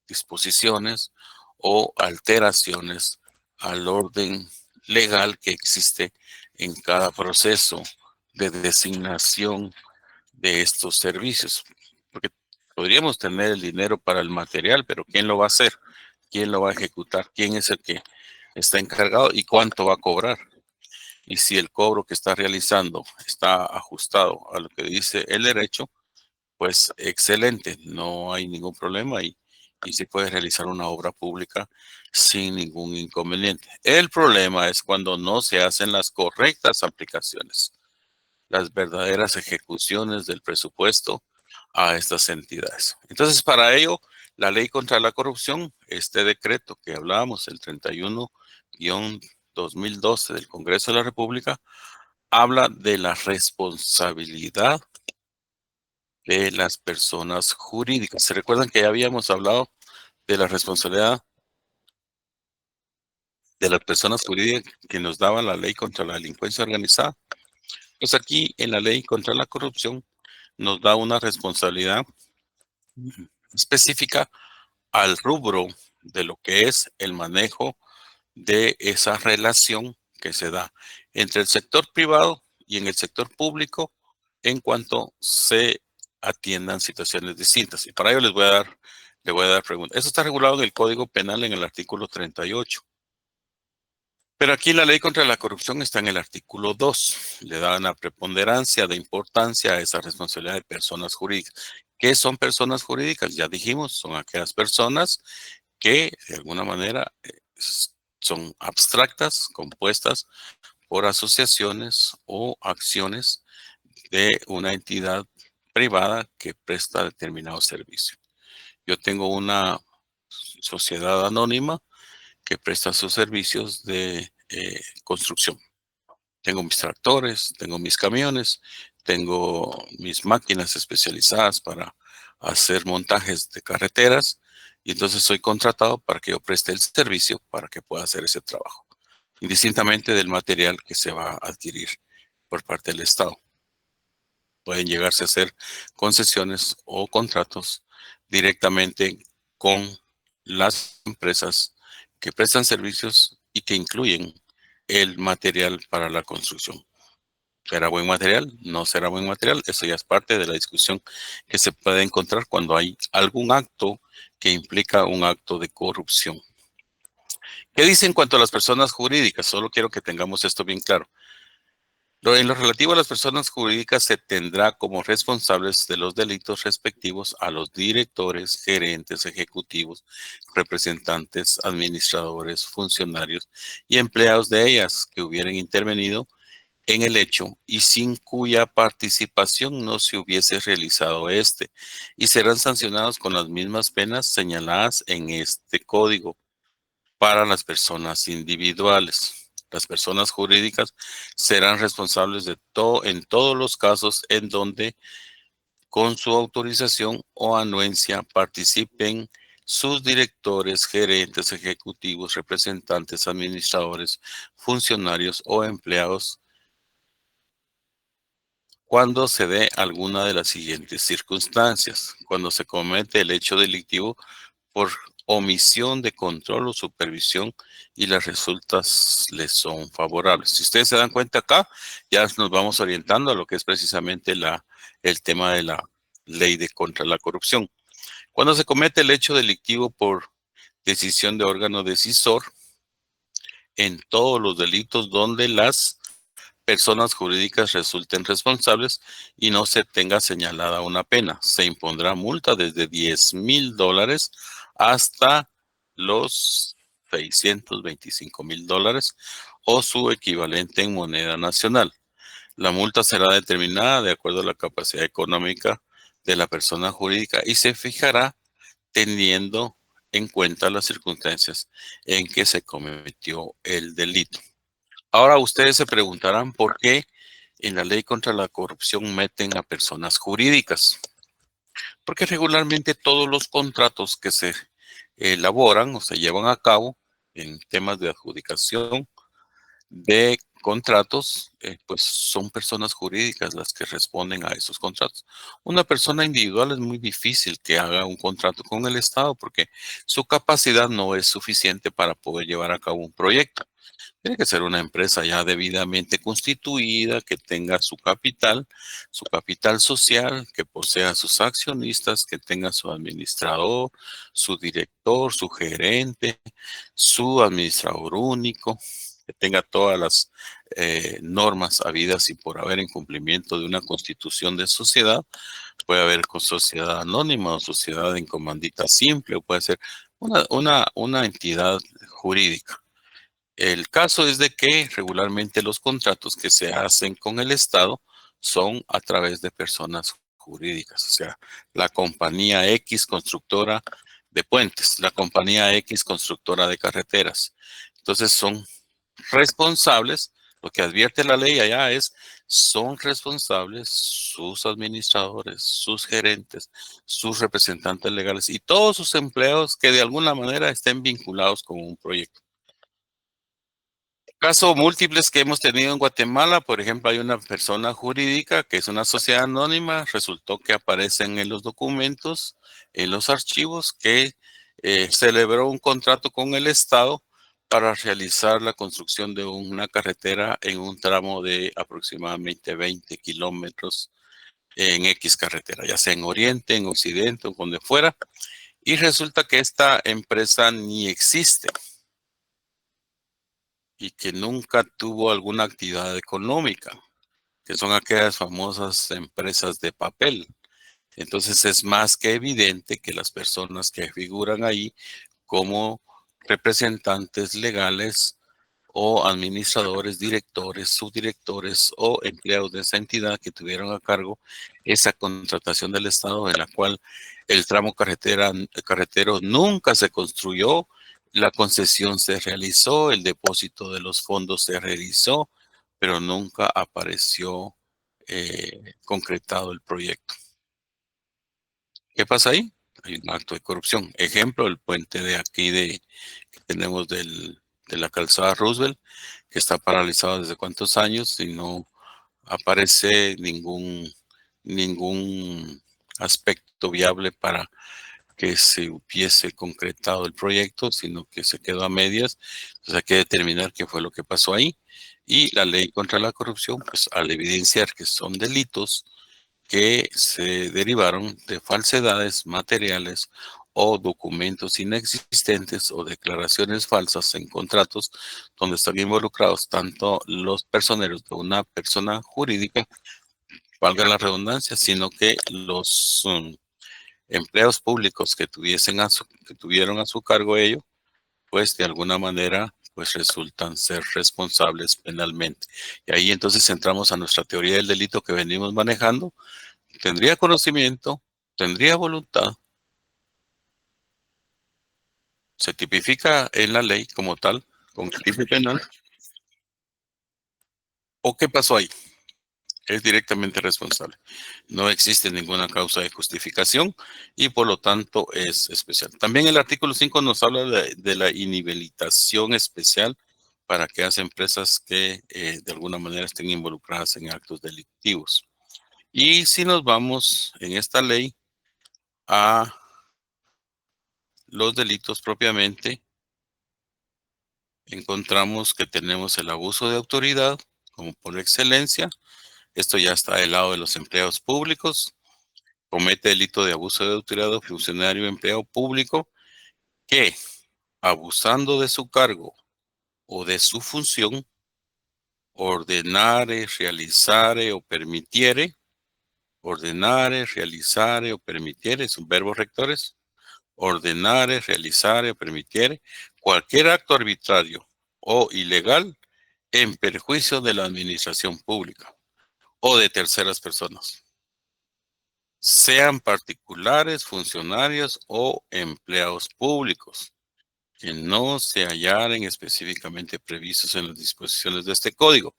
disposiciones o alteraciones al orden legal que existe en cada proceso de designación de estos servicios. Porque podríamos tener el dinero para el material, pero ¿quién lo va a hacer? ¿Quién lo va a ejecutar? ¿Quién es el que está encargado y cuánto va a cobrar? Y si el cobro que está realizando está ajustado a lo que dice el derecho, pues excelente, no hay ningún problema y se puede realizar una obra pública sin ningún inconveniente. El problema es cuando no se hacen las correctas aplicaciones, las verdaderas ejecuciones del presupuesto a estas entidades. Entonces, para ello, la ley contra la corrupción, este decreto que hablábamos, el 31-2012 del Congreso de la República, habla de la responsabilidad de las personas jurídicas. ¿Se recuerdan que ya habíamos hablado de la responsabilidad de las personas jurídicas que nos daba la ley contra la delincuencia organizada? Pues aquí en la ley contra la corrupción nos da una responsabilidad específica al rubro de lo que es el manejo de esa relación que se da entre el sector privado y en el sector público en cuanto se atiendan situaciones distintas. Y para ello le voy a dar preguntas. Eso está regulado en el Código Penal en el artículo 38. Pero aquí la ley contra la corrupción está en el artículo 2. Le da una preponderancia de importancia a esa responsabilidad de personas jurídicas. ¿Qué son personas jurídicas? Ya dijimos, son aquellas personas que de alguna manera son abstractas, compuestas por asociaciones o acciones de una entidad privada que presta determinado servicio. Yo tengo una sociedad anónima que presta sus servicios de construcción. Tengo mis tractores, tengo mis camiones, tengo mis máquinas especializadas para hacer montajes de carreteras y entonces soy contratado para que yo preste el servicio para que pueda hacer ese trabajo, indistintamente del material que se va a adquirir por parte del Estado. Pueden llegarse a hacer concesiones o contratos directamente con las empresas que prestan servicios y que incluyen el material para la construcción. ¿Será buen material? ¿No será buen material? Eso ya es parte de la discusión que se puede encontrar cuando hay algún acto que implica un acto de corrupción. ¿Qué dice en cuanto a las personas jurídicas? Solo quiero que tengamos esto bien claro. En lo relativo a las personas jurídicas se tendrá como responsables de los delitos respectivos a los directores, gerentes, ejecutivos, representantes, administradores, funcionarios y empleados de ellas que hubieran intervenido en el hecho y sin cuya participación no se hubiese realizado este, y serán sancionados con las mismas penas señaladas en este código para las personas individuales. Las personas jurídicas serán responsables de todo en todos los casos en donde con su autorización o anuencia participen sus directores, gerentes, ejecutivos, representantes, administradores, funcionarios o empleados cuando se dé alguna de las siguientes circunstancias. Cuando se comete el hecho delictivo por omisión de control o supervisión y las resultas les son favorables. Si ustedes se dan cuenta acá, ya nos vamos orientando a lo que es precisamente el tema de la ley contra la corrupción. Cuando se comete el hecho delictivo por decisión de órgano decisor, en todos los delitos donde las personas jurídicas resulten responsables y no se tenga señalada una pena, se impondrá multa desde $10,000 hasta los $625,000 o su equivalente en moneda nacional. La multa será determinada de acuerdo a la capacidad económica de la persona jurídica y se fijará teniendo en cuenta las circunstancias en que se cometió el delito. Ahora ustedes se preguntarán por qué en la ley contra la corrupción meten a personas jurídicas. Porque regularmente todos los contratos que se elaboran o se llevan a cabo en temas de adjudicación de contratos, pues son personas jurídicas las que responden a esos contratos. Una persona individual es muy difícil que haga un contrato con el Estado porque su capacidad no es suficiente para poder llevar a cabo un proyecto. Tiene que ser una empresa ya debidamente constituida, que tenga su capital social, que posea sus accionistas, que tenga su administrador, su director, su gerente, su administrador único, que tenga todas las normas habidas y por haber en cumplimiento de una constitución de sociedad. Puede haber sociedad anónima o sociedad en comandita simple, o puede ser una entidad jurídica. El caso es de que regularmente los contratos que se hacen con el Estado son a través de personas jurídicas, o sea, la compañía X constructora de puentes, la compañía X constructora de carreteras. Entonces son responsables, lo que advierte la ley allá es, son responsables sus administradores, sus gerentes, sus representantes legales y todos sus empleados que de alguna manera estén vinculados con un proyecto. Casos múltiples que hemos tenido en Guatemala, por ejemplo, hay una persona jurídica que es una sociedad anónima, resultó que aparecen en los documentos, en los archivos, que celebró un contrato con el Estado para realizar la construcción de una carretera en un tramo de aproximadamente 20 kilómetros en X carretera, ya sea en Oriente, en Occidente o donde fuera, y resulta que esta empresa ni existe y que nunca tuvo alguna actividad económica, que son aquellas famosas empresas de papel. Entonces es más que evidente que las personas que figuran ahí como representantes legales o administradores, directores, subdirectores o empleados de esa entidad que tuvieron a cargo esa contratación del Estado en la cual el tramo carretero nunca se construyó, la concesión se realizó, el depósito de los fondos se realizó, pero nunca apareció concretado el proyecto. ¿Qué pasa ahí? Hay un acto de corrupción. Ejemplo, el puente de aquí que tenemos de la calzada Roosevelt, que está paralizado desde cuántos años y no aparece ningún aspecto viable para que se hubiese concretado el proyecto, sino que se quedó a medias. Entonces hay que determinar qué fue lo que pasó ahí. Y la ley contra la corrupción, pues al evidenciar que son delitos que se derivaron de falsedades materiales o documentos inexistentes o declaraciones falsas en contratos donde están involucrados tanto los personeros de una persona jurídica, valga la redundancia, sino que los empleados públicos que tuvieron a su cargo ello, pues de alguna manera pues resultan ser responsables penalmente. Y ahí entonces entramos a nuestra teoría del delito que venimos manejando. Tendría conocimiento, tendría voluntad, se tipifica en la ley como tal, con el tipo penal. ¿O qué pasó ahí? Es directamente responsable. No existe ninguna causa de justificación y por lo tanto es especial. También el artículo 5 nos habla de la inhabilitación especial para aquellas empresas que de alguna manera estén involucradas en actos delictivos. Y si nos vamos en esta ley a los delitos propiamente, encontramos que tenemos el abuso de autoridad como por excelencia. Esto ya está del lado de los empleados públicos. Comete delito de abuso de autoridad o funcionario o empleado público que, abusando de su cargo o de su función, ordenare, realizare o permitiere, son verbos rectores, ordenare, realizare o permitiere cualquier acto arbitrario o ilegal en perjuicio de la administración pública o de terceras personas, sean particulares, funcionarios o empleados públicos, que no se hallaren específicamente previstos en las disposiciones de este código.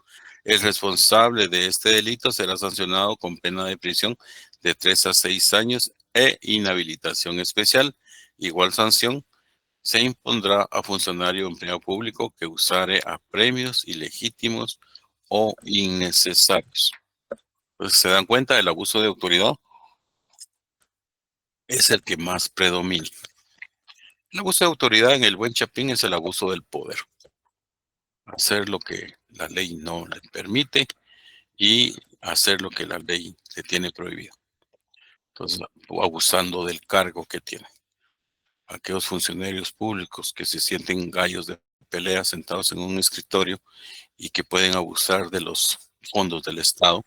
El responsable de este delito será sancionado con pena de prisión de 3 a 6 años e inhabilitación especial. Igual sanción se impondrá a funcionario o empleado público que usare apremios ilegítimos o innecesarios. Pues, ¿se dan cuenta? El abuso de autoridad es el que más predomina. El abuso de autoridad en el buen chapín es el abuso del poder. Hacer lo que la ley no le permite y hacer lo que la ley le tiene prohibido. Entonces, abusando del cargo que tiene. Aquellos funcionarios públicos que se sienten gallos de pelea sentados en un escritorio y que pueden abusar de los fondos del Estado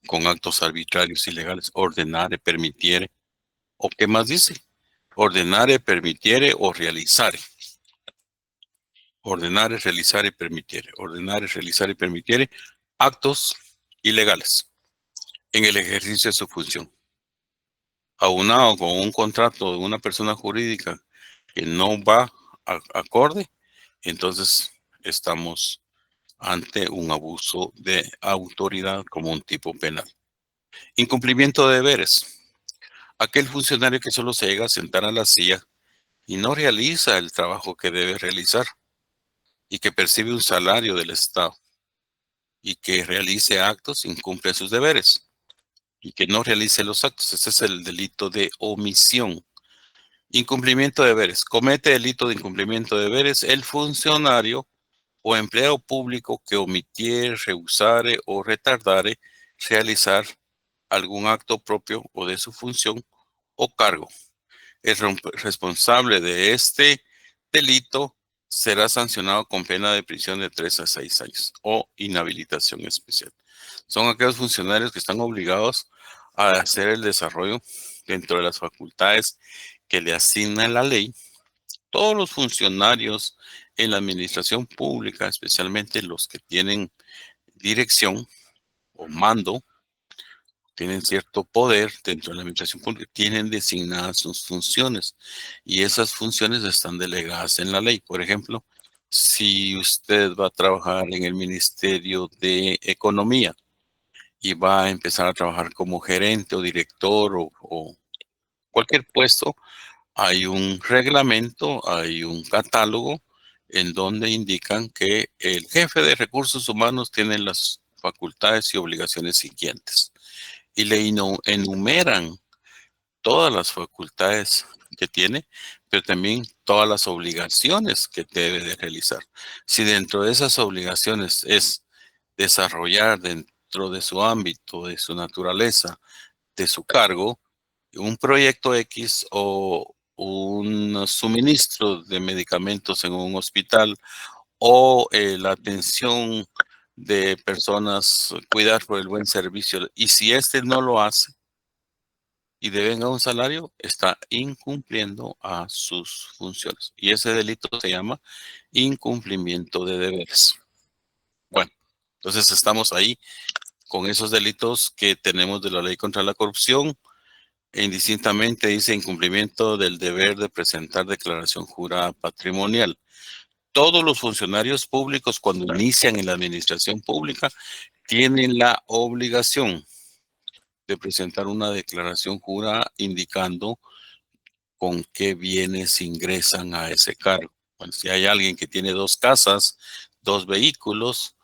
con actos arbitrarios ilegales, ordenare, permitiere, o qué más dice, ordenare, permitiere o realizare. Ordenare, realizare, permitiere. Ordenare, realizare y permitiere actos ilegales en el ejercicio de su función. Aunado con un contrato de una persona jurídica que no va acorde, entonces estamos ante un abuso de autoridad como un tipo penal. Incumplimiento de deberes. Aquel funcionario que solo se llega a sentar a la silla y no realiza el trabajo que debe realizar y que percibe un salario del Estado y que realice actos, incumple sus deberes y que no realice los actos. Ese es el delito de omisión. Incumplimiento de deberes. Comete delito de incumplimiento de deberes el funcionario o empleado público que omitiere, rehusare o retardare realizar algún acto propio o de su función o cargo. El responsable de este delito será sancionado con pena de prisión de 3 a 6 años o inhabilitación especial. Son aquellos funcionarios que están obligados a hacer el desarrollo dentro de las facultades que le asigna la ley. Todos los funcionarios en la administración pública, especialmente los que tienen dirección o mando, tienen cierto poder dentro de la administración pública, tienen designadas sus funciones y esas funciones están delegadas en la ley. Por ejemplo, si usted va a trabajar en el Ministerio de Economía y va a empezar a trabajar como gerente o director o cualquier puesto, hay un reglamento, hay un catálogo en donde indican que el jefe de recursos humanos tiene las facultades y obligaciones siguientes. Y le enumeran todas las facultades que tiene, pero también todas las obligaciones que debe de realizar. Si dentro de esas obligaciones es desarrollar dentro de su ámbito, de su naturaleza, de su cargo, un proyecto X o un suministro de medicamentos en un hospital o la atención de personas, cuidar por el buen servicio. Y si este no lo hace y devenga un salario, está incumpliendo a sus funciones. Y ese delito se llama incumplimiento de deberes. Bueno, entonces estamos ahí con esos delitos que tenemos de la ley contra la corrupción. E indistintamente dice incumplimiento del deber de presentar declaración jurada patrimonial. Todos los funcionarios públicos cuando inician en la administración pública tiene la obligación de presentar una declaración jurada indicando con qué bienes ingresan a ese cargo. Bueno, si hay alguien que tiene 2 casas, 2 vehículos,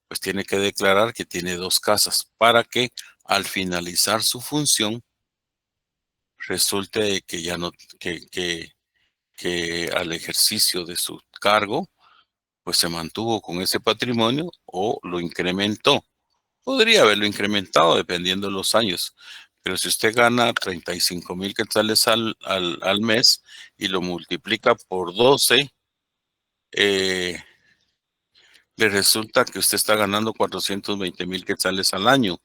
pues tiene que declarar que tiene 2 casas para que al finalizar su función resulte que ya no, que al ejercicio de su cargo, pues se mantuvo con ese patrimonio o lo incrementó. Podría haberlo incrementado dependiendo de los años, pero si usted gana 35,000 quetzales al mes y lo multiplica por 12, le resulta que usted está ganando 420,000 quetzales al año.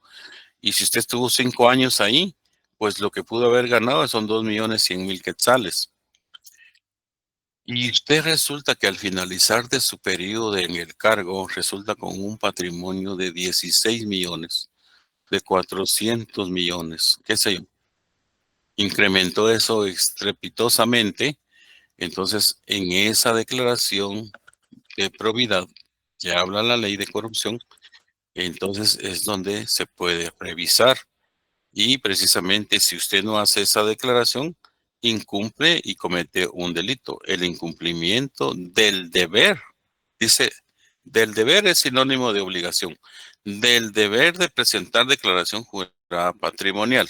Y si usted estuvo 5 años ahí, pues lo que pudo haber ganado son 2,100,000 quetzales. Y usted resulta que al finalizar de su periodo en el cargo, resulta con un patrimonio de 16 millones, de 400 millones, qué sé yo. Incrementó eso estrepitosamente. Entonces, en esa declaración de probidad que habla la ley de corrupción, entonces es donde se puede revisar. Y precisamente si usted no hace esa declaración, incumple y comete un delito. El incumplimiento del deber, dice, del deber es sinónimo de obligación, del deber de presentar declaración jurada patrimonial.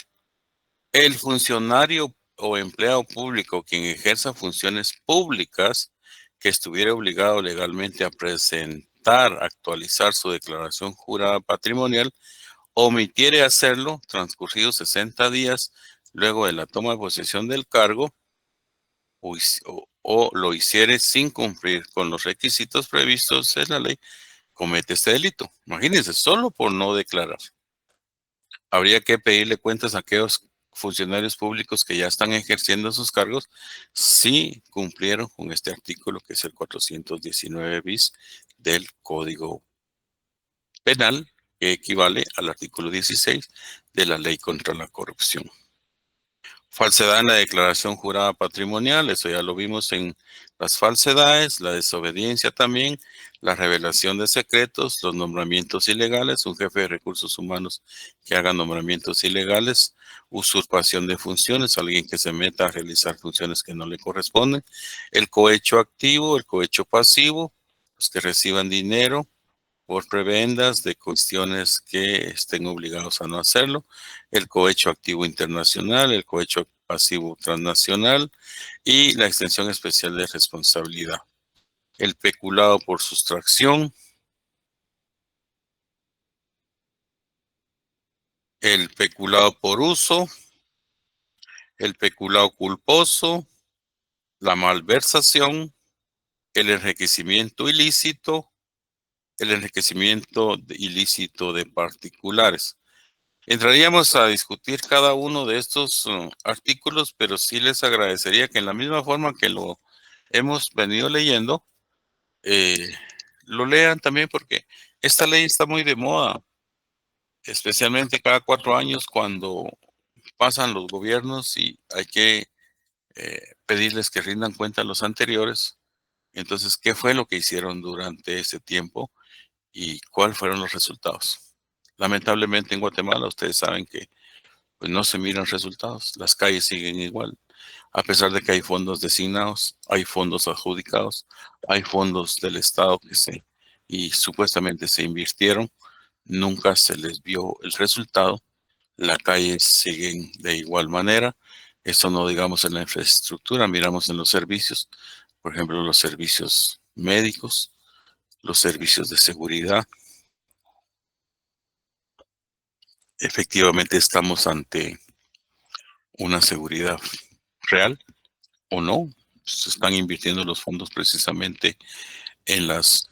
El funcionario o empleado público quien ejerza funciones públicas que estuviera obligado legalmente a presentar, actualizar su declaración jurada patrimonial, omitiere hacerlo transcurridos 60 días luego de la toma de posesión del cargo o lo hiciere sin cumplir con los requisitos previstos en la ley, comete este delito. Imagínense, solo por no declarar. Habría que pedirle cuentas a aquellos funcionarios públicos que ya están ejerciendo sus cargos si cumplieron con este artículo que es el 419 bis del Código Penal, que equivale al artículo 16 de la Ley contra la Corrupción. Falsedad en la declaración jurada patrimonial, eso ya lo vimos en las falsedades, la desobediencia también, la revelación de secretos, los nombramientos ilegales, un jefe de recursos humanos que haga nombramientos ilegales, usurpación de funciones, alguien que se meta a realizar funciones que no le corresponden, el cohecho activo, el cohecho pasivo, los que reciban dinero por prebendas de cuestiones que estén obligados a no hacerlo, el cohecho activo internacional, el cohecho pasivo transnacional y la extensión especial de responsabilidad. El peculado por sustracción, el peculado por uso, el peculado culposo, la malversación, el enriquecimiento ilícito, el enriquecimiento ilícito de particulares. Entraríamos a discutir cada uno de estos artículos, pero sí les agradecería que en la misma forma que lo hemos venido leyendo, lo lean también porque esta ley está muy de moda, especialmente cada 4 años cuando pasan los gobiernos y hay que pedirles que rindan cuenta a los anteriores. Entonces, ¿qué fue lo que hicieron durante ese tiempo y cuáles fueron los resultados? Lamentablemente en Guatemala ustedes saben que pues no se miran resultados, las calles siguen igual, a pesar de que hay fondos designados, hay fondos adjudicados, hay fondos del Estado y supuestamente se invirtieron, nunca se les vio el resultado, las calles siguen de igual manera, eso no digamos en la infraestructura, miramos en los servicios, por ejemplo los servicios médicos, los servicios de seguridad. Efectivamente estamos ante una seguridad real o no. Se están invirtiendo los fondos precisamente en las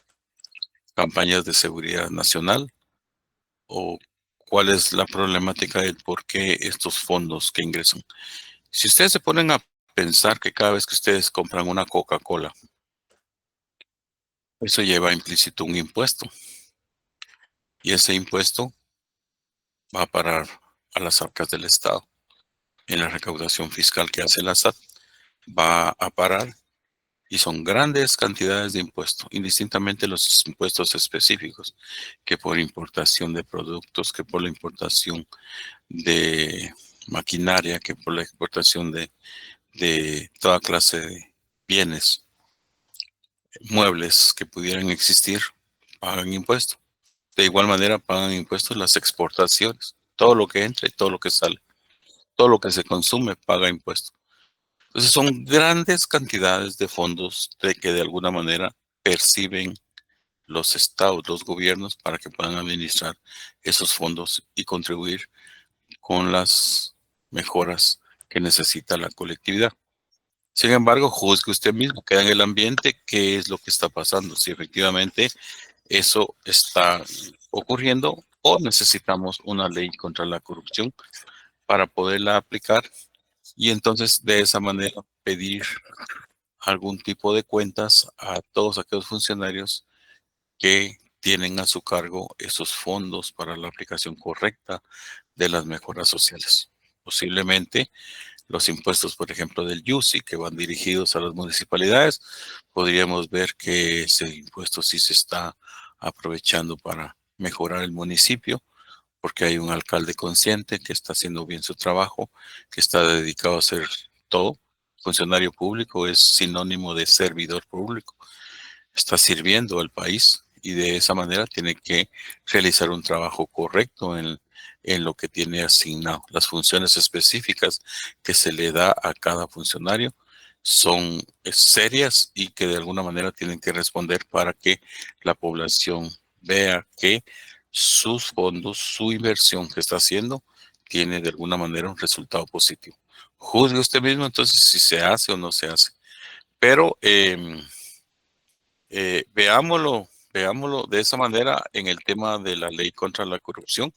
campañas de seguridad nacional o cuál es la problemática del por qué estos fondos que ingresan. Si ustedes se ponen a pensar que cada vez que ustedes compran una Coca-Cola, eso lleva implícito un impuesto y ese impuesto va a parar a las arcas del Estado. En la recaudación fiscal que hace la SAT va a parar Y son grandes cantidades de impuestos, indistintamente los impuestos específicos, que por importación de productos, que por la importación de maquinaria, que por la exportación de toda clase de bienes, muebles que pudieran existir, pagan impuestos. De igual manera pagan impuestos las exportaciones. Todo lo que entra y todo lo que sale. Todo lo que se consume paga impuestos. Entonces son grandes cantidades de fondos de que de alguna manera perciben los estados, los gobiernos, para que puedan administrar esos fondos y contribuir con las mejoras que necesita la colectividad. Sin embargo, juzgue usted mismo, queda en el ambiente, qué es lo que está pasando, si efectivamente eso está ocurriendo o necesitamos una ley contra la corrupción para poderla aplicar y entonces de esa manera pedir algún tipo de cuentas a todos aquellos funcionarios que tienen a su cargo esos fondos para la aplicación correcta de las mejoras sociales. Posiblemente los impuestos, por ejemplo, del YUSI, que van dirigidos a las municipalidades, podríamos ver que ese impuesto sí se está aprovechando para mejorar el municipio, porque hay un alcalde consciente que está haciendo bien su trabajo, que está dedicado a hacer todo. Funcionario público es sinónimo de servidor público. Está sirviendo al país y de esa manera tiene que realizar un trabajo correcto en lo que tiene asignado. Las funciones específicas que se le da a cada funcionario son serias y que de alguna manera tienen que responder para que la población vea que sus fondos, su inversión que está haciendo, tiene de alguna manera un resultado positivo. Juzgue usted mismo entonces si se hace o no se hace. Pero veámoslo de esa manera en el tema de la ley contra la corrupción,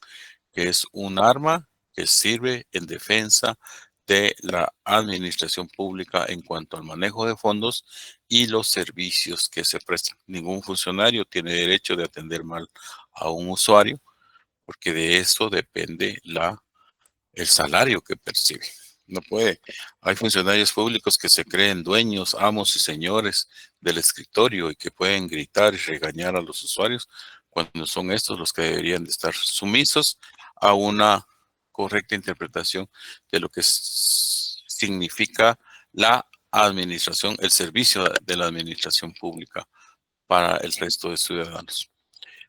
que es un arma que sirve en defensa de la administración pública en cuanto al manejo de fondos y los servicios que se prestan. Ningún funcionario tiene derecho de atender mal a un usuario, porque de eso depende el salario que percibe. No puede. Hay funcionarios públicos que se creen dueños, amos y señores del escritorio y que pueden gritar y regañar a los usuarios cuando son estos los que deberían de estar sumisos a una correcta interpretación de lo que significa la administración, el servicio de la administración pública para el resto de ciudadanos.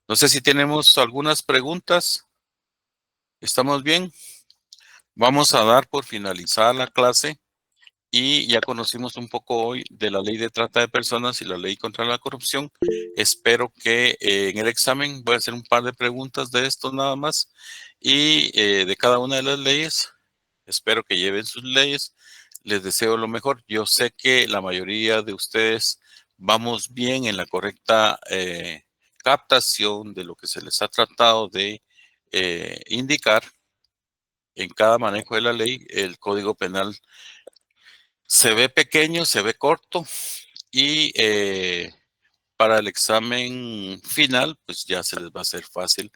No sé si tenemos algunas preguntas. ¿Estamos bien? Vamos a dar por finalizada la clase y ya conocimos un poco hoy de la ley de trata de personas y la ley contra la corrupción. Espero que en el examen voy a hacer un par de preguntas de esto nada más y de cada una de las leyes. Espero que lleven sus leyes. Les deseo lo mejor. Yo sé que la mayoría de ustedes vamos bien en la correcta captación de lo que se les ha tratado de indicar. En cada manejo de la ley, el Código Penal se ve pequeño, se ve corto y para el examen final, pues ya se les va a hacer fácil,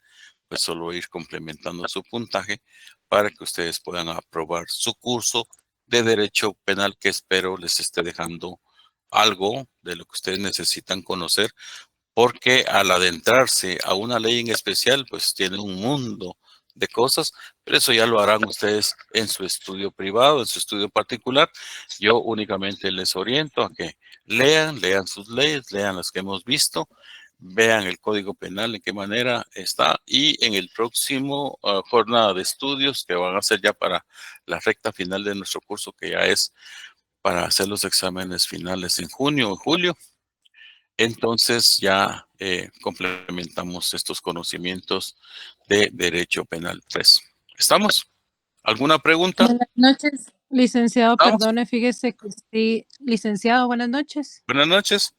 pues solo ir complementando su puntaje para que ustedes puedan aprobar su curso de Derecho Penal, que espero les esté dejando algo de lo que ustedes necesitan conocer, porque al adentrarse a una ley en especial, pues tiene un mundo de cosas, pero eso ya lo harán ustedes en su estudio privado, en su estudio particular. Yo únicamente les oriento a que lean sus leyes, lean las que hemos visto, vean el Código Penal, en qué manera está, y en el próximo jornada de estudios que van a ser ya para la recta final de nuestro curso, que ya es para hacer los exámenes finales en junio o julio. Entonces ya complementamos estos conocimientos de Derecho Penal 3. ¿Estamos? ¿Alguna pregunta? Buenas noches, licenciado, ¿Estamos? perdone, fíjese que sí, licenciado, buenas noches. Buenas noches.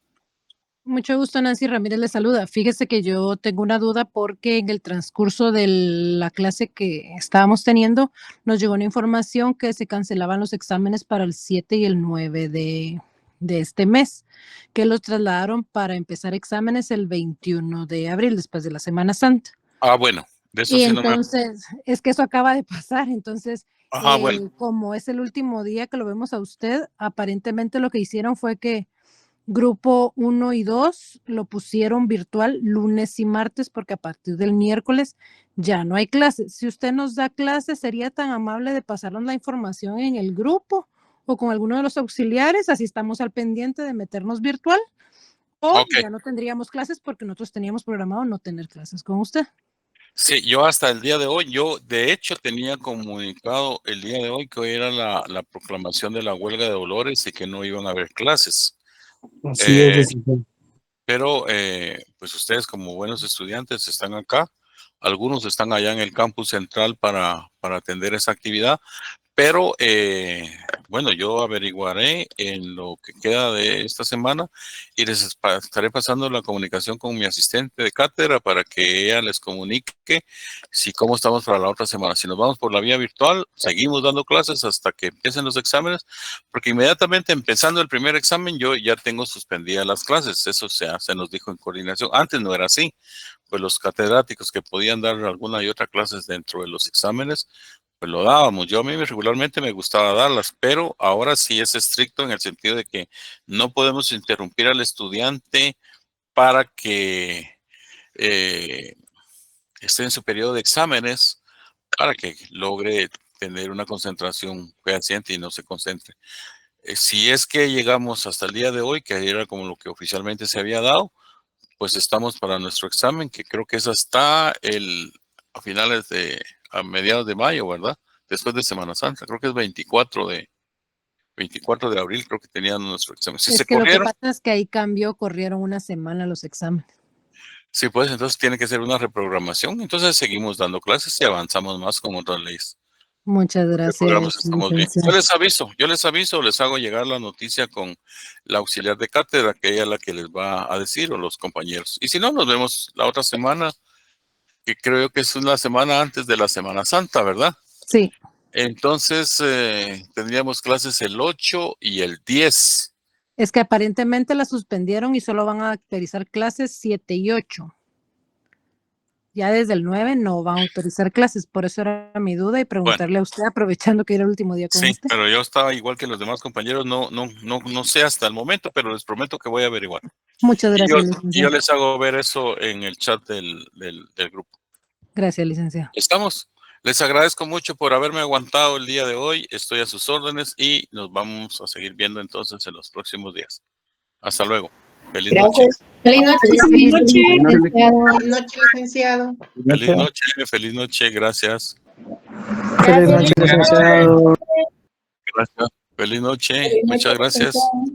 Mucho gusto, Nancy Ramírez le saluda. Fíjese que yo tengo una duda porque en el transcurso de la clase que estábamos teniendo nos llegó una información que se cancelaban los exámenes para el 7 y el 9 de este mes, que los trasladaron para empezar exámenes el 21 de abril, después de la Semana Santa. Ah, bueno, de eso Y sí no me... entonces, es que eso acaba de pasar, entonces, Ajá, bueno. como es el último día que lo vemos a usted, aparentemente lo que hicieron fue que Grupo 1 y 2 lo pusieron virtual lunes y martes porque a partir del miércoles ya no hay clases. Si usted nos da clases, sería tan amable de pasarnos la información en el grupo o con alguno de los auxiliares, así estamos al pendiente de meternos virtual, o Ok. ya no tendríamos clases porque nosotros teníamos programado no tener clases con usted. Sí, yo hasta el día de hoy, yo de hecho tenía comunicado el día de hoy que hoy era la proclamación de la huelga de Dolores y que no iban a haber clases. Así Eh, es, licenciado. Pero pues ustedes como buenos estudiantes están acá, algunos están allá en el campus central para atender esa actividad, pero bueno, yo averiguaré en lo que queda de esta semana y les estaré pasando la comunicación con mi asistente de cátedra para que ella les comunique si cómo estamos para la otra semana. Si nos vamos por la vía virtual, seguimos dando clases hasta que empiecen los exámenes, porque inmediatamente empezando el primer examen yo ya tengo suspendidas las clases. Eso se nos dijo en coordinación. Antes no era así. Pues los catedráticos que podían dar alguna y otra clases dentro de los exámenes, pues lo dábamos. Yo a mí regularmente me gustaba darlas, pero ahora sí es estricto en el sentido de que no podemos interrumpir al estudiante para que esté en su periodo de exámenes, para que logre tener una concentración fehaciente y no se concentre. Si es que llegamos hasta el día de hoy, que era como lo que oficialmente se había dado, pues estamos para nuestro examen, que creo que es hasta a mediados de mayo, ¿verdad? Después de Semana Santa, creo que es 24 de abril, creo que tenían nuestro examen. Si Es se que lo que corrieron, pasa es que ahí corrieron una semana los exámenes. sí, pues entonces tiene que ser una reprogramación. Entonces seguimos dando clases y avanzamos más con otras leyes. Muchas Programas gracias, estamos bien. licenciado. Yo les aviso, les hago llegar la noticia con la auxiliar de cátedra, que ella es la que les va a decir, o los compañeros. Y si no, nos vemos la otra semana, que creo que es una semana antes de la Semana Santa, ¿verdad? Sí, Entonces, tendríamos clases el 8 y el 10. es que aparentemente la suspendieron y solo van a autorizar clases 7 y 8. Ya desde el 9 no van a autorizar clases, por eso era mi duda y preguntarle a usted, aprovechando que era el último día con Sí, usted. pero yo estaba igual que los demás compañeros, no sé hasta el momento, pero les prometo que voy a averiguar. Muchas Y gracias, yo licenciado. les hago ver eso en el chat del grupo. Gracias, licenciado. ¿Estamos? Les agradezco mucho por haberme aguantado el día de hoy. Estoy a sus órdenes y nos vamos a seguir viendo entonces en los próximos días. Hasta luego. Feliz noche. Feliz noche. Feliz noche. licenciado. Buenas noches, licenciado. Feliz noche. Gracias. Feliz noche, licenciado. licenciado. Gracias. Feliz noche. Feliz noche, Muchas gracias. licenciado.